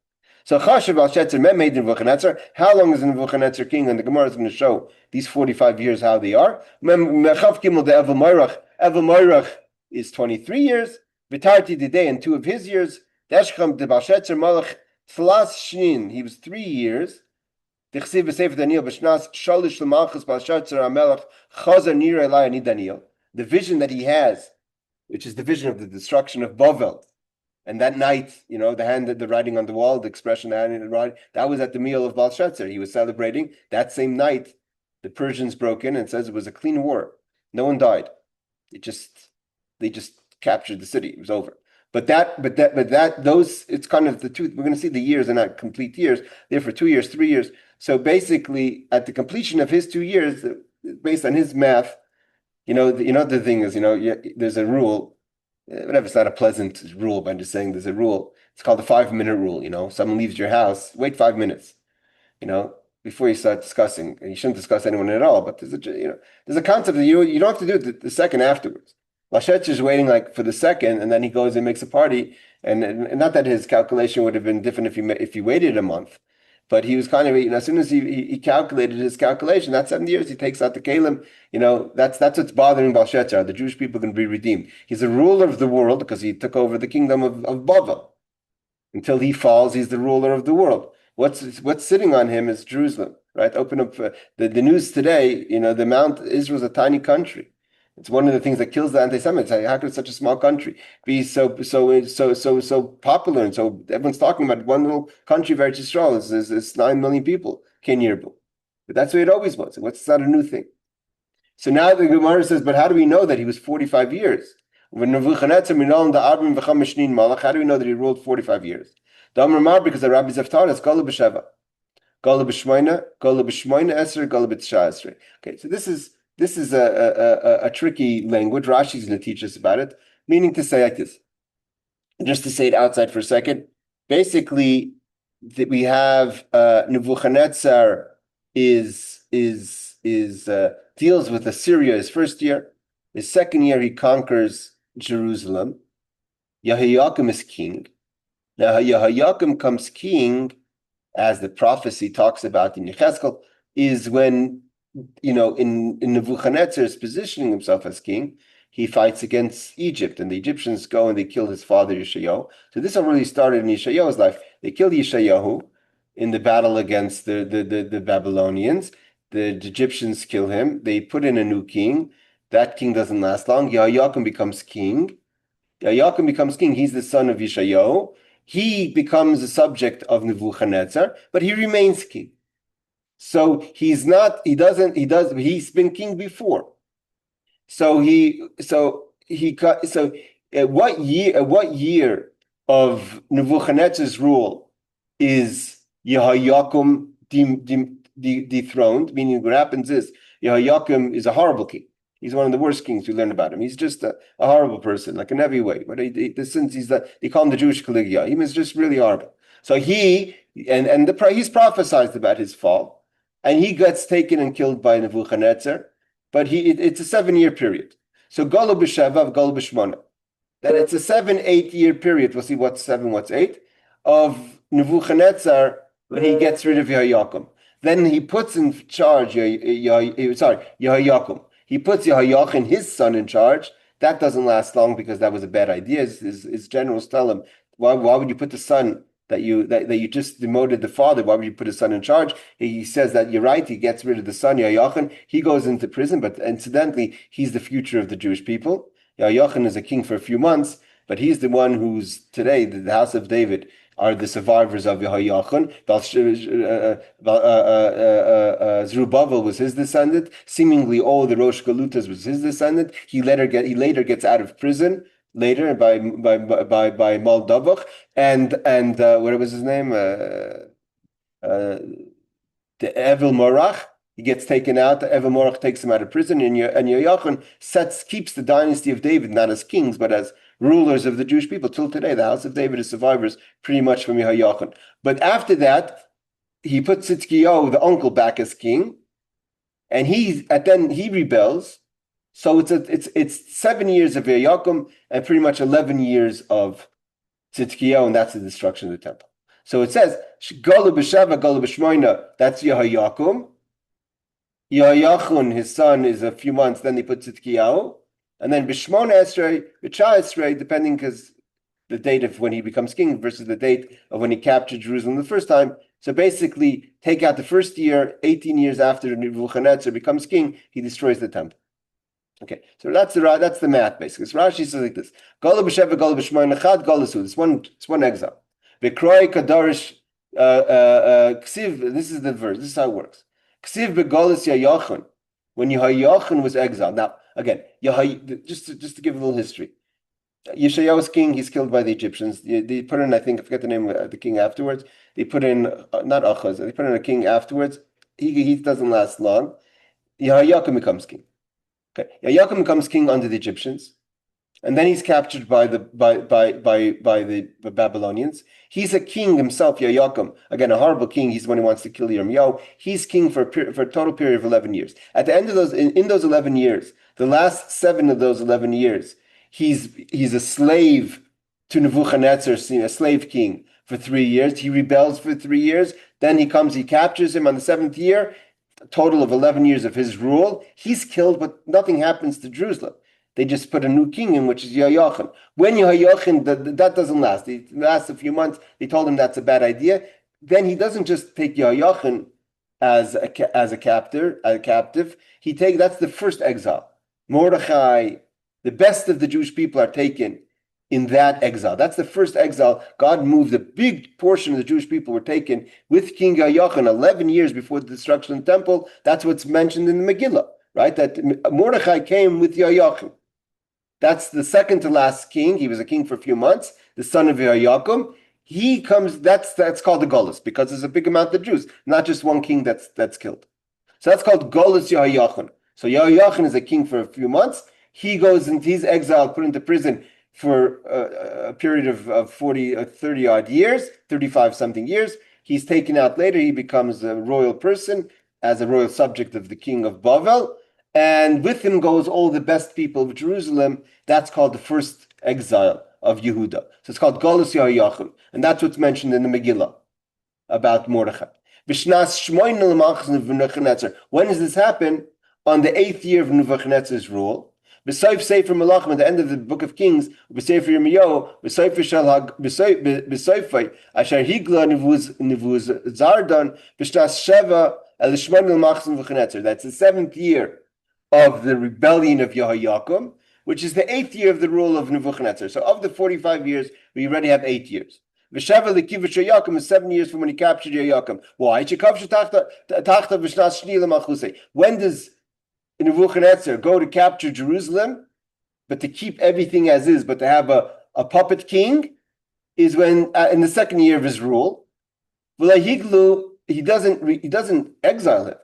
So Chashav Belshazzar made Nebuchadnezzar. How long is Nebuchadnezzar king? And the Gemara is going to show these 45 years how they are. Mechav Gimel de Evil Moirach is 23 years. Vitarti the day, and 2 of his years. Deshcham de Belshazzar Malach Tlas Shnin. He was 3 years. Dechsiv v'sefer Daniel b'shnas shalish l'malchus Belshazzar HaMelech Chazar nira elai ani Daniel. The vision that he has, which is the vision of the destruction of Bavel, and that night, the writing on the wall, the expression, the hand in the writing, that was at the meal of Belshazzar. He was celebrating that same night. The Persians broke in and says it was a clean war. No one died. They just captured the city. It was over. But those, it's kind of the two. We're going to see the years are not complete years. They're for 2 years, 3 years. So basically, at the completion of his 2 years, based on his math, the thing is, there's a rule. Whatever, it's not a pleasant rule, but I'm just saying there's a rule. It's called the 5-minute rule. Someone leaves your house, wait 5 minutes. before you start discussing. You shouldn't discuss anyone at all, but there's a concept that you don't have to do it the second afterwards. Lashet is waiting like for the second, and then he goes and makes a party. And not that his calculation would have been different if he waited a month, but he was kind of, as soon as he calculated his calculation, that's 7 years. He takes out the kalim. That's what's bothering Balshetzar. The Jewish people can be redeemed. He's a ruler of the world because he took over the kingdom of Bavel. Until he falls, he's the ruler of the world. What's sitting on him is Jerusalem, right? Open up the news today. The Mount Israel's a tiny country. It's one of the things that kills the anti-Semites. How could such a small country be so popular, and so everyone's talking about one little country, Eretz Yisrael. It's 9 million people, Ken Yirbu. But that's the way it always was. It's not a new thing. So now the Gemara says, but how do we know that he was 45 years? How do we know that he ruled 45 years? Because the Rabbi Zeftar is Galus b'Sheva, Galus b'Shmoina, Galus b'Shmoina Esser, Galus b'Tshah Esrei. Okay, so this is a tricky language. Rashi's going to teach us about it, meaning to say like this. Just to say it outside for a second, basically that we have Nebuchadnezzar deals with Assyria his first year. His second year he conquers Jerusalem. Yehoiakim is king. Now Yehoiakim comes king, as the prophecy talks about in Yechezkel, is when in Nebuchadnezzar's positioning himself as king, he fights against Egypt, and the Egyptians go and they kill his father Yeshayahu. So this already started in Yeshayahu's life. They killed Yeshayahu in the battle against the Babylonians. The Egyptians kill him. They put in a new king. That king doesn't last long. Yehoiakim becomes king. Yehoiakim becomes king. He's the son of Yeshayahu. He becomes the subject of Nebuchadnezzar, but he remains king. So he's been king before. So at what year of Nebuchadnezzar's rule is Yehoiakim dethroned? Meaning what happens is Yehoiakim is a horrible king. He's one of the worst kings we learn about him. He's just a horrible person, like in every way. But they call him the Jewish Caligula. He was just really horrible. So he's prophesied about his fall, and he gets taken and killed by Nebuchadnezzar. But it's a 7-year period. So Galus b'Sheva, Galus b'Shmona. Then it's a 7-8 year period. We'll see what's 7, what's 8 of Nebuchadnezzar when he gets rid of Yehoiakim. Then he puts in charge Yehoiakim. He puts Yehoiachin, his son, in charge. That doesn't last long because that was a bad idea. His generals tell him, why would you put the son that you just demoted the father? Why would you put his son in charge? He says that you're right. He gets rid of the son, Yehoiachin. He goes into prison, but incidentally, he's the future of the Jewish people. Yehoiachin is a king for a few months, but he's the one who's today, the house of David are the survivors of Yehoiachin. Zerubbabel was his descendant. Seemingly all the Rosh Galutas was his descendant. He later gets out of prison later by Moldavach, and what was his name? The Evil Morach. He gets taken out. The Evil Morach takes him out of prison, and Yehoiachin keeps the dynasty of David not as kings but as rulers of the Jewish people. Till today, the house of David is survivors pretty much from Yehoiachin. But after that, he puts Tzidkiyahu, the uncle, back as king, and then he rebels. So it's 7 years of Yehoiakim and pretty much 11 years of Tzidkiyahu, and that's the destruction of the temple. So it says Galus b'Sheva, Galus b'Shmoina. That's Yehoiakim. Yehoiachin, his son, is a few months. Then they put Tzidkiyahu. And then B'Shmona Esrei, B'Tshah Esrei, depending because the date of when he becomes king versus the date of when he captured Jerusalem the first time. So basically, take out the first year, 18 years after Nebuchadnezzar becomes king, he destroys the temple. Okay, so that's the math basically. So Rashi says like this: Galus b'Sheva, Galus b'Shmoina Chad, Galus. It's one exile. V'kroi kadarish ksiv. This is the verse. This is how it works. Ksiv beGalus Yehoiachin. When Yehoiachin was exiled. Now, again, just to give a little history. Yeshayahu was king. He's killed by the Egyptians. They put in, I forget the name of the king afterwards. They put in, not Achaz, they put in a king afterwards. He doesn't last long. Yehoiachin becomes king. Okay, Yehoiachin becomes king under the Egyptians. and then he's captured by the Babylonians. He's a king himself, Yoakim. Again, a horrible king. He's the one who wants to kill Yirmiyahu. He's king for a total period of 11 years. At the end of those, in those 11 years, the last 7 of those 11 years, he's a slave to Nebuchadnezzar, a slave king for 3 years. He rebels for 3 years. Then he captures him on the 7th year. A total of 11 years of his rule. He's killed, but nothing happens to Jerusalem. They just put a new king in, which is Yehoiachin. When Yehoiachin, that doesn't last. It lasts a few months. They told him that's a bad idea. Then he doesn't just take Yehoiachin as a captive. That's the first exile. Mordechai, the best of the Jewish people are taken in that exile. That's the first exile. God moved a big portion of the Jewish people were taken with King Yehoiachin 11 years before the destruction of the temple. That's what's mentioned in the Megillah, right? That Mordechai came with Yehoiachin. That's the second to last king. He was a king for a few months, the son of Yehoiakim. He comes, that's called the Galus, because there's a big amount of Jews, not just one king that's killed. So that's called Galus Yehoiachin. So Yehoiachin is a king for a few months. He goes into, he's exiled, put into prison for a period of 30 odd years, 35 something years. He's taken out later. He becomes a royal person as a royal subject of the king of Bavel. And with him goes all the best people of Jerusalem. That's called the first exile of Yehuda. So it's called Galus Yehoiachin. And that's what's mentioned in the Megillah about Mordechai. When does this happen? On the 8th year of Nebuchadnezzar's rule. B'soif Sefer Melachim, at the end of the book of Kings, b'Sefer Yirmiyahu, b'Soifai, Asher Higla Nivuz Zardan, b'Shnas Sheva, Elishman L'Machzim Nebuchadnezzar. That's the 7th year of the rebellion of Yehoiakim, which is the 8th year of the rule of Nebuchadnezzar. So of the 45 years, we already have 8 years. V'sheva l'kivush Yehoiakim is 7 years from when he captured Yehoiakim. Why? When does Nebuchadnezzar go to capture Jerusalem, but to keep everything as is, but to have a puppet king, is when in the 2nd year of his rule. He doesn't exile him.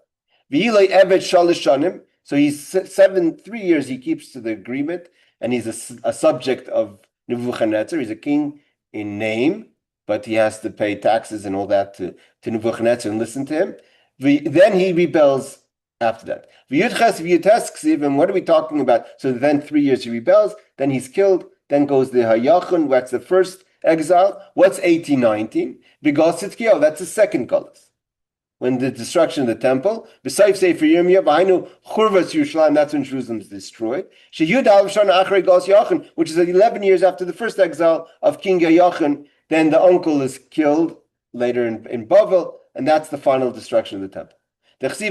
So he's 3 years he keeps to the agreement, and he's a subject of Nebuchadnezzar. He's a king in name, but he has to pay taxes and all that to Nebuchadnezzar and listen to him. Then he rebels after that. And what are we talking about? So then 3 years he rebels, then he's killed, then goes the Yehoiachin, that's the first exile. What's 1819? Because Tzidkiyahu, that's the second Galus. When the destruction of the temple, besides Sefer Yirmiyah, Churvas Yerushalayim, that's when Jerusalem is destroyed. Which is 11 years after the first exile of King Yehoiachin, then the uncle is killed later in Bavel, and that's the final destruction of the temple. 18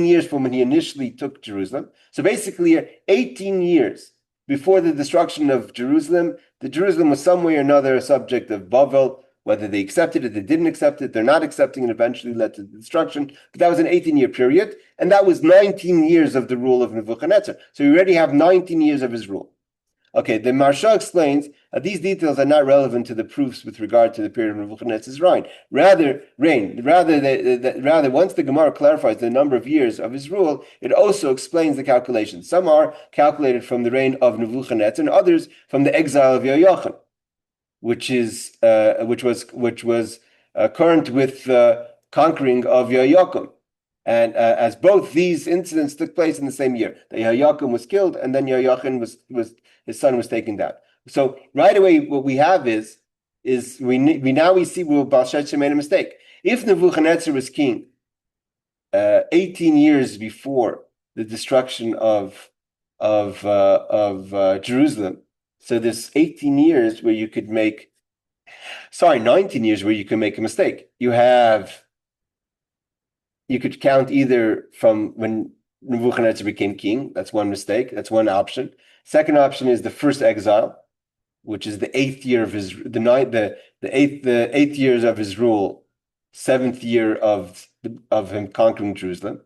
years from when he initially took Jerusalem. So basically 18 years before the destruction of Jerusalem, the Jerusalem was some way or another a subject of Bavel, whether they accepted it, they didn't accept it, they're not accepting it, eventually led to the destruction. But that was an 18-year period, and that was 19 years of the rule of Nebuchadnezzar. So we already have 19 years of his rule. Okay, the Maharsha explains that these details are not relevant to the proofs with regard to the period of Nebuchadnezzar's reign. Rather, once the Gemara clarifies the number of years of his rule, it also explains the calculations. Some are calculated from the reign of Nebuchadnezzar, and others from the exile of Yehoiachin, which was current with conquering of Yehoiakim. And as both these incidents took place in the same year, the Yehoiakim was killed, and then Yehoiachin his son was taken down. So right away, what we have is we see where Balshazzar made a mistake. If Nebuchadnezzar was king 18 years before the destruction of Jerusalem, so there's 18 years where you could 19 years where you can make a mistake. You could count either from when Nebuchadnezzar became king. That's one mistake. That's one option. Second option is the first exile, which is the 8th year of his the 8th years of his rule, 7th year of him conquering Jerusalem,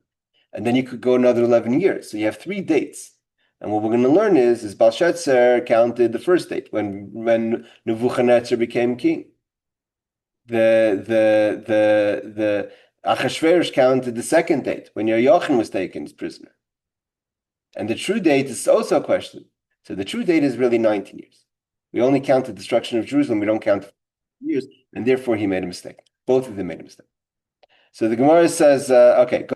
and then you could go another 11 years. So you have 3 dates. And what we're going to learn is Belshazzar counted the first date when Nebuchadnezzar became king. the Achashverosh counted the second date when Yochanan was taken as prisoner. And the true date is also a question. So the true date is really 19 years. We only count the destruction of Jerusalem. We don't count years, and therefore he made a mistake. Both of them made a mistake. So the Gemara says, okay,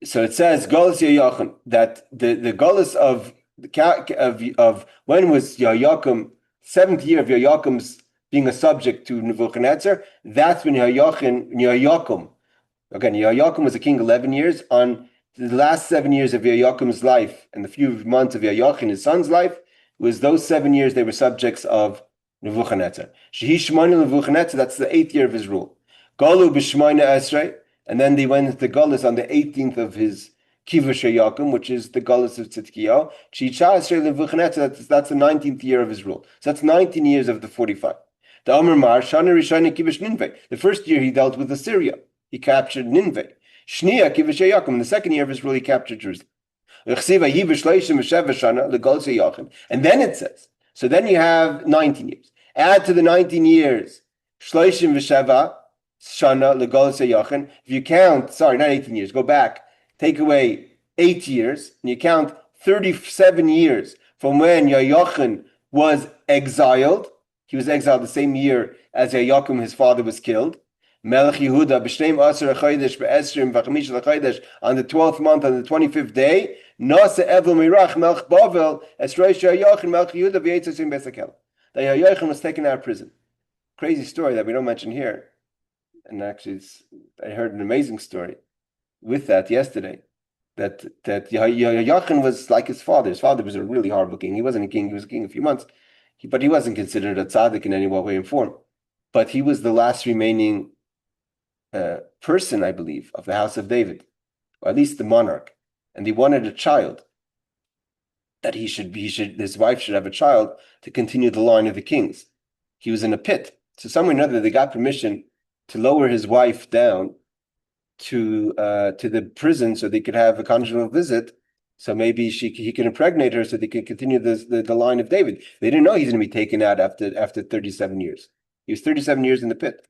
so it says Galus Yochanan, that the Galus of when was Yoakim, 7th year of Yoakim's being a subject to Nebuchadnezzar, that's when Yoakim, again, Yoakim was a king 11 years. On the last 7 years of Yoakim's life and the few months of Yoachim, his son's life, was those 7 years they were subjects of Nebuchadnezzar. Shehi Shmoina Nebuchadnezzar, that's the 8th year of his rule. Galu b'Shmoina Esrei, and then they went into Galus on the 18th of his Kivush Yoakim, which is the Galus of Tzidkiyahu. Sheisha Esrei Nebuchadnezzar, that's the 19th year of his rule. So that's 19 years of the 45. The Amar Mar Shana Rishona Kivush Ninveh. The first year he dealt with Assyria. He captured Ninveh. Shnia Kivush Yoakim. The second year of his rule, he captured Jerusalem. And then it says, so then you have 19 years. Add to the 19 years, Shloishim v'Sheva Shana Legalus Yochanan. If you count, sorry, not 18 years, go back, take away 8 years, and you count 37 years from when Yochanan was exiled. He was exiled the same year as Yoakim, his father, was killed. Melech Yehuda b'Shneim Asar HaChodesh b'Esrim v'Chamish l'Chodesh, on the 12th month, on the 25th day, Nasa Evil Mirach Melech Bavel Esrei Yochanan Melech Yehuda v'Yetzasim Besakel. That Yochanan was taken out of prison. Crazy story that we don't mention here. And actually, I heard an amazing story with that yesterday. That Yochanan was like his father. His father was a really horrible king. He wasn't a king. He was a king a few months, but he wasn't considered a tzaddik in any way or form. But he was the last remaining person, I believe, of the house of David, or at least the monarch, and he wanted a child. That his wife should have a child to continue the line of the kings. He was in a pit, so somewhere or another they got permission to lower his wife down to the prison so they could have a conjugal visit. So maybe he can impregnate her so they can continue the line of David. They didn't know he's going to be taken out after 37 years. He was 37 years in the pit.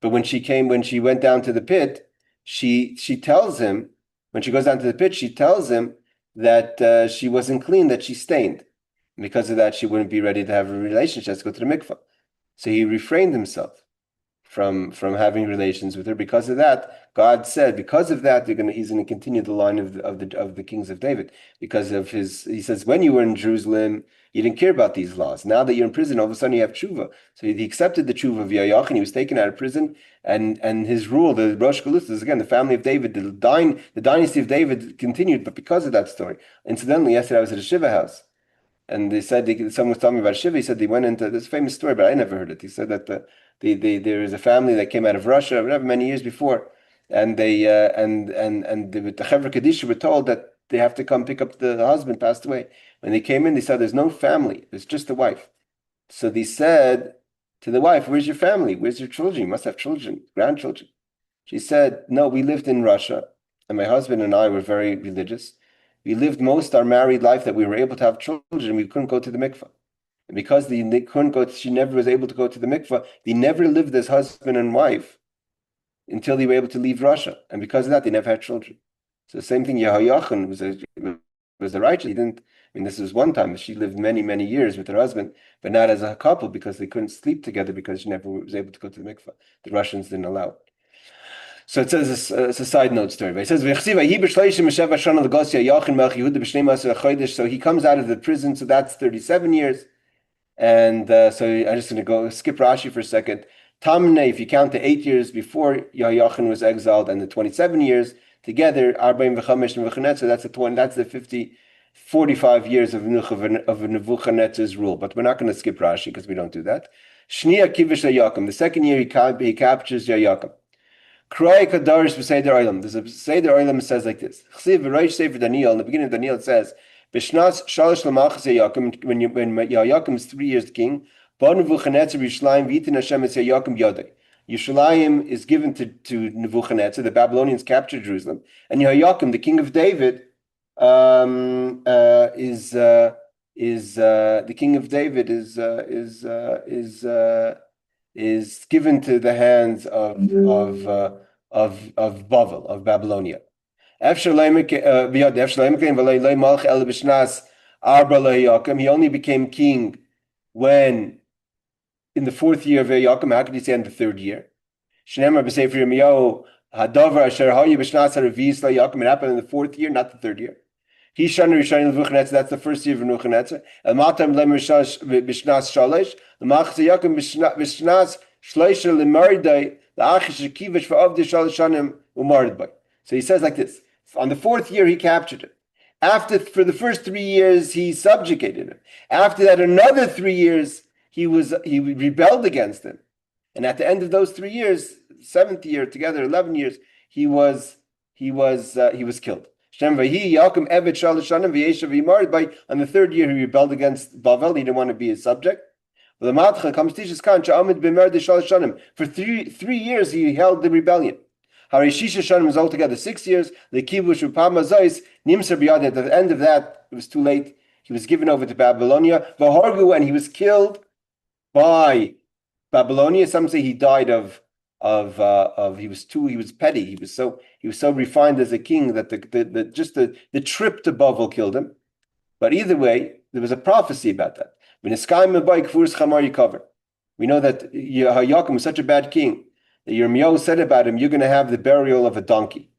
But when she went down to the pit, she tells him, when she goes down to the pit, she tells him that she wasn't clean, that she stained. And because of that, she wouldn't be ready to have a relationship. She has to go to the mikvah. So he refrained himself from having relations with her. Because of that, God said, because of that, he's going to continue the line of the kings of David. Because of he says, when you were in Jerusalem, you didn't care about these laws. Now that you're in prison, all of a sudden you have tshuva. So he accepted the tshuva of Yochanan. He was taken out of prison, and his rule, the Rosh Galus, is again the family of David, the dynasty of David continued. But because of that story, incidentally, yesterday I was at a shiva house, and they said someone was telling me about shiva. He said they went into this famous story, but I never heard it. He said that there is a family that came out of Russia, whatever, many years before, and they the Chevra Kadisha were told that they have to come pick up the husband passed away. When they came in, they said there's no family, there's just the wife. So they said to the wife, "Where's your family? Where's your children? You must have children, grandchildren." She said, "No, we lived in Russia, and my husband and I were very religious. We lived most our married life that we were able to have children. We couldn't go to the mikveh. And because they couldn't go, she never was able to go to the mikveh. They never lived as husband and wife until they were able to leave Russia. And because of that, they never had children." So the same thing, Yehoiachin was the righteous. He didn't. I mean, this was one time. She lived many, many years with her husband, but not as a couple because they couldn't sleep together because she never was able to go to the mikveh. The Russians didn't allow it. So it says it's a side note story. But it says so he comes out of the prison, so that's 37 years. And so I'm just going to skip Rashi for a second. Tamne, if you count the 8 years before Yochanan was exiled and the 27 years together, Arba'im v'chamesh Nebuchadnezzar, that's the 45 years of Nebuchadnezzar's rule. But we're not going to skip Rashi because we don't do that. Shnia kivish Yoakim. The second year he captures Yoakim. Kroi Kadarish Seder Olam. There's a Seder Olam says like this. Chsiv v'roish Sefer Daniel. In the beginning of Daniel it says, B'shnas shalosh l'malchus Yoakim. When Yoakim is 3 years king, Bo Nebuchadnezzar Yishlayim v'yitin Hashem es Yoakim yodei. Yishlayim is given to Nebuchadnezzar. The Babylonians captured Jerusalem, and Yoakim, the king of David, the king of David is given to the hands of Bavel, of Babylonia. He only became king when in the fourth year of Yaakov. How could you say in the third year? It happened in the fourth year, not the third year. That's the first year of Nebuchadnezzar. So he says like this: on the fourth year he captured it. For the first 3 years he subjugated him. After that, another 3 years he rebelled against him. And at the end of those 3 years, 7th year together, 11 years, he was killed. On the third year, he rebelled against Bavel. He didn't want to be his subject. For 3 years, he held the rebellion. Was altogether 6 years. At the end of that, it was too late. He was given over to Babylonia. And he was killed by Babylonia. Some say he died he was petty. He was so refined as a king that the trip to Bavel killed him. But either way, there was a prophecy about that. We know that Yaakov was such a bad king that Yirmiyahu said about him, "You're going to have the burial of a donkey."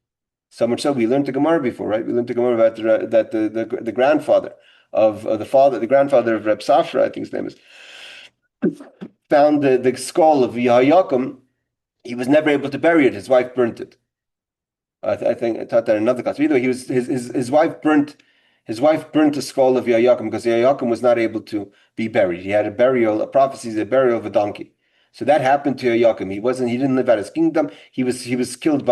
So much so we learned the Gemara before, right? We learned the Gemara about that the grandfather of the grandfather of Reb Safra, I think his name is, found the skull of Yaakov. He was never able to bury it. His wife burnt it. I taught that in another class. But either way, his wife burnt the skull of Yaakov because Yaakov was not able to be buried. He had a prophecy, the burial of a donkey. So that happened to Yaakov. He didn't live out his kingdom. He was killed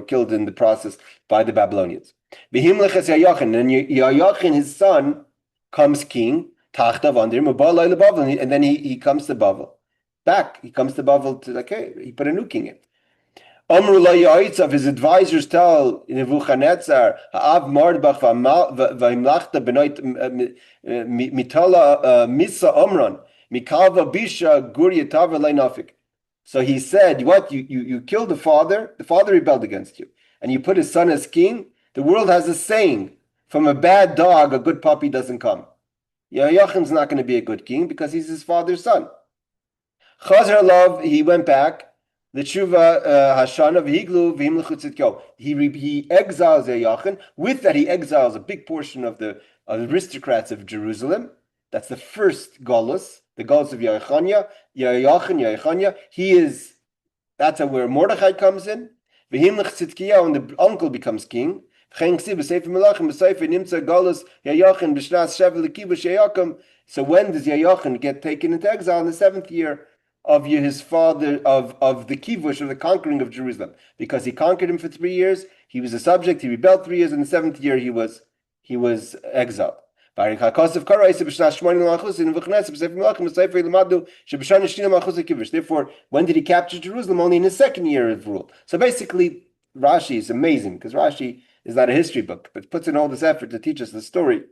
killed in the process by the Babylonians. And Yaakov, his son, comes king, and then he comes to Bavel. He comes to Bavel he put a new king in. Of his advisors tell Nebuchadnezzar, Ha'av Mardbach v'imlachta benoit mitala misa omron mikalva bisha gurya tava leinafik. So he said, what, you killed the father rebelled against you, and you put his son as king? The world has a saying, from a bad dog a good puppy doesn't come. Yochim's not going to be a good king because he's his father's son. Chazar love, he went back. The tshuva hashana v'higlu v'him lechutzitko. He exiles Yochim. With that, he exiles a big portion of the aristocrats of Jerusalem. That's the first Galus, the Galus of Yochim. That's where Mordechai comes in. V'him lechutzitko, and the uncle becomes king. So when does Yochim get taken into exile? In the 7th year of his father of the kivush, of the conquering of Jerusalem, because he conquered him for 3 years. He was a subject. He rebelled 3 years. In the 7th year, he was exiled. Therefore, when did he capture Jerusalem? Only in his 2nd year of rule. So basically, Rashi is amazing because Rashi is not a history book, but puts in all this effort to teach us the story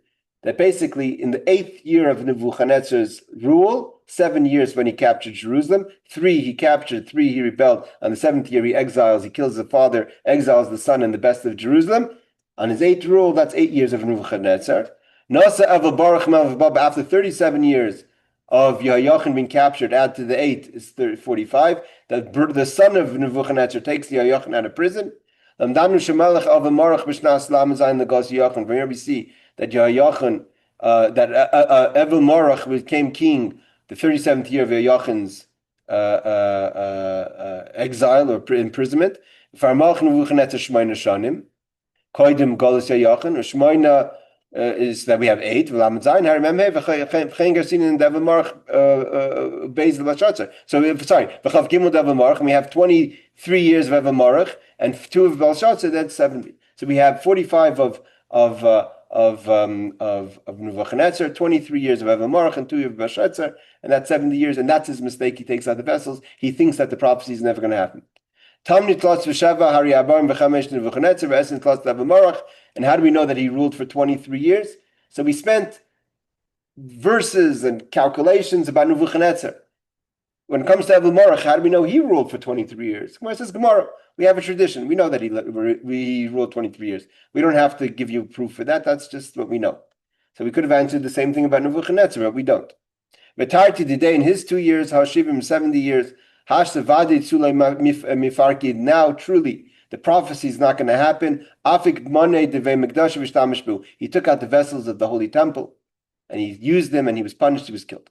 that basically in the 8th year of Nebuchadnezzar's rule, 7 years when he captured Jerusalem, 3 he captured, 3 he rebelled. On the 7th year he exiles, he kills the father, exiles the son and the best of Jerusalem. On his 8th rule, that's 8 years of Nebuchadnezzar. Nasa Aval Baruch Melech, after 37 years of Yochim being captured, add to the 8 is 45. The son of Nebuchadnezzar takes Yochim out of prison. From here we see that Yochim, that Evil Marach became king the 37th year of Yochim's exile or imprisonment. Is that we have 8. So we have 23 years of Evil Marach and 2 of Belshazzar. That's 70. So we have 45 of Nebuchadnezzar, 23 years of Evil Marach and 2 of Belshazzar, and that's 70 years. And that's his mistake. He takes out the vessels. He thinks that the prophecy is never going to happen. And how do we know that he ruled for 23 years? So we spent verses and calculations about Nebuchadnezzar. When it comes to Evil Morach, how do we know he ruled for 23 years? Gemara says, Gemara, we have a tradition. We know that he ruled 23 years. We don't have to give you proof for that. That's just what we know. So we could have answered the same thing about Nebuchadnezzar, but we don't. Vetarti today in his 2 years, Hashivim 70 years, Hashsavadi Tzulei Mifarki. Now truly the prophecy is not going to happen. Afik Monei Devei Mikdash V'Shtamishbu. He took out the vessels of the Holy Temple and he used them and he was punished, he was killed.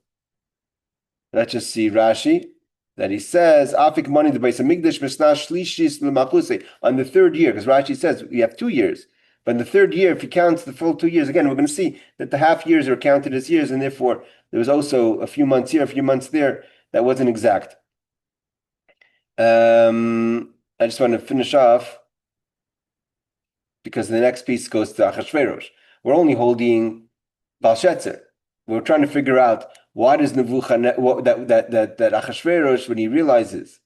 Let's just see Rashi that he says Afik Monei Devei Mikdash V'Shnash Shlishis L'Machuse on the third year, because Rashi says we have 2 years. But in the third year, if he counts the full 2 years, again, we're going to see that the half years are counted as years, and therefore there was also a few months here, a few months there. That wasn't exact. I just want to finish off because the next piece goes to Achashverosh. We're only holding Belshazzar. We're trying to figure out why does Nebuchadnezzar, that Achashverosh, when he realizes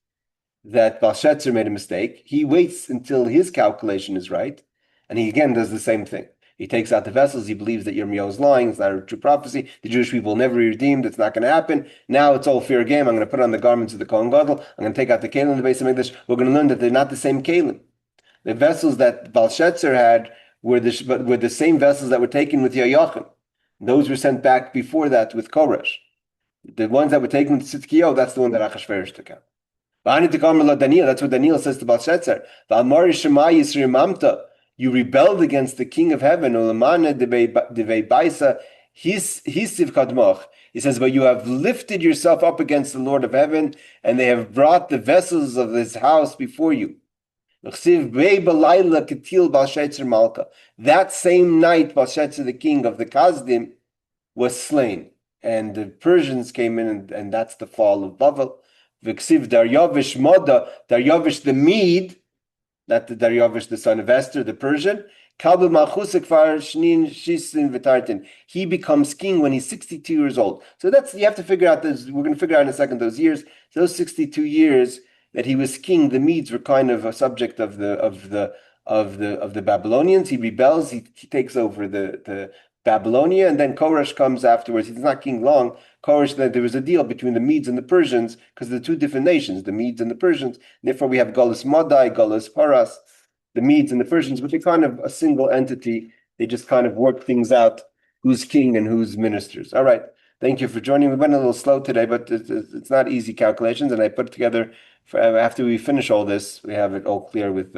that Belshazzar made a mistake, he waits until his calculation is right. And he again does the same thing. He takes out the vessels. He believes that Yirmiyahu is lying. It's not a true prophecy. The Jewish people will never be redeemed. It's not going to happen. Now it's all fair game. I'm going to put on the garments of the Kohen Gadol. I'm going to take out the Kalim in the base of English. We're going to learn that they're not the same Kalim. The vessels that Belshazzar had were the same vessels that were taken with Yochim. Those were sent back before that with Koresh. The ones that were taken with Tzidkiyahu, that's the one that Achashverosh took out. That's what Daniel says to Belshazzar. You rebelled against the King of Heaven. He says, but you have lifted yourself up against the Lord of Heaven, and they have brought the vessels of this house before you. That same night, Belshazzar, the king of the Kasdim, was slain. And the Persians came in, and that's the fall of Bavel. Daryavish the Mede, not the Daryavish, the son of Esther, the Persian. He becomes king when he's 62 years old. So you have to figure out this. We're going to figure out in a second those years. Those 62 years that he was king, the Medes were kind of a subject of the Babylonians. He rebels. He takes over the Babylonia, and then Koresh comes afterwards. He's not king long. Koresh, there was a deal between the Medes and the Persians because they're two different nations, the Medes and the Persians. Therefore, we have Galus Madai, Galus Paras, the Medes and the Persians, but they're kind of a single entity. They just kind of work things out, who's king and who's ministers. All right. Thank you for joining. We went a little slow today, but it's not easy calculations, and I put it together after we finish all this. We have it all clear with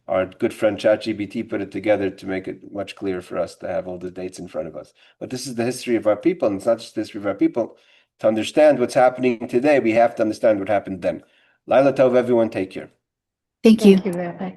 our good friend ChatGPT put it together to make it much clearer for us to have all the dates in front of us. But this is the history of our people, and it's not just the history of our people. To understand what's happening today, we have to understand what happened then. Laila Tov, everyone, take care. Thank you, Rabbi.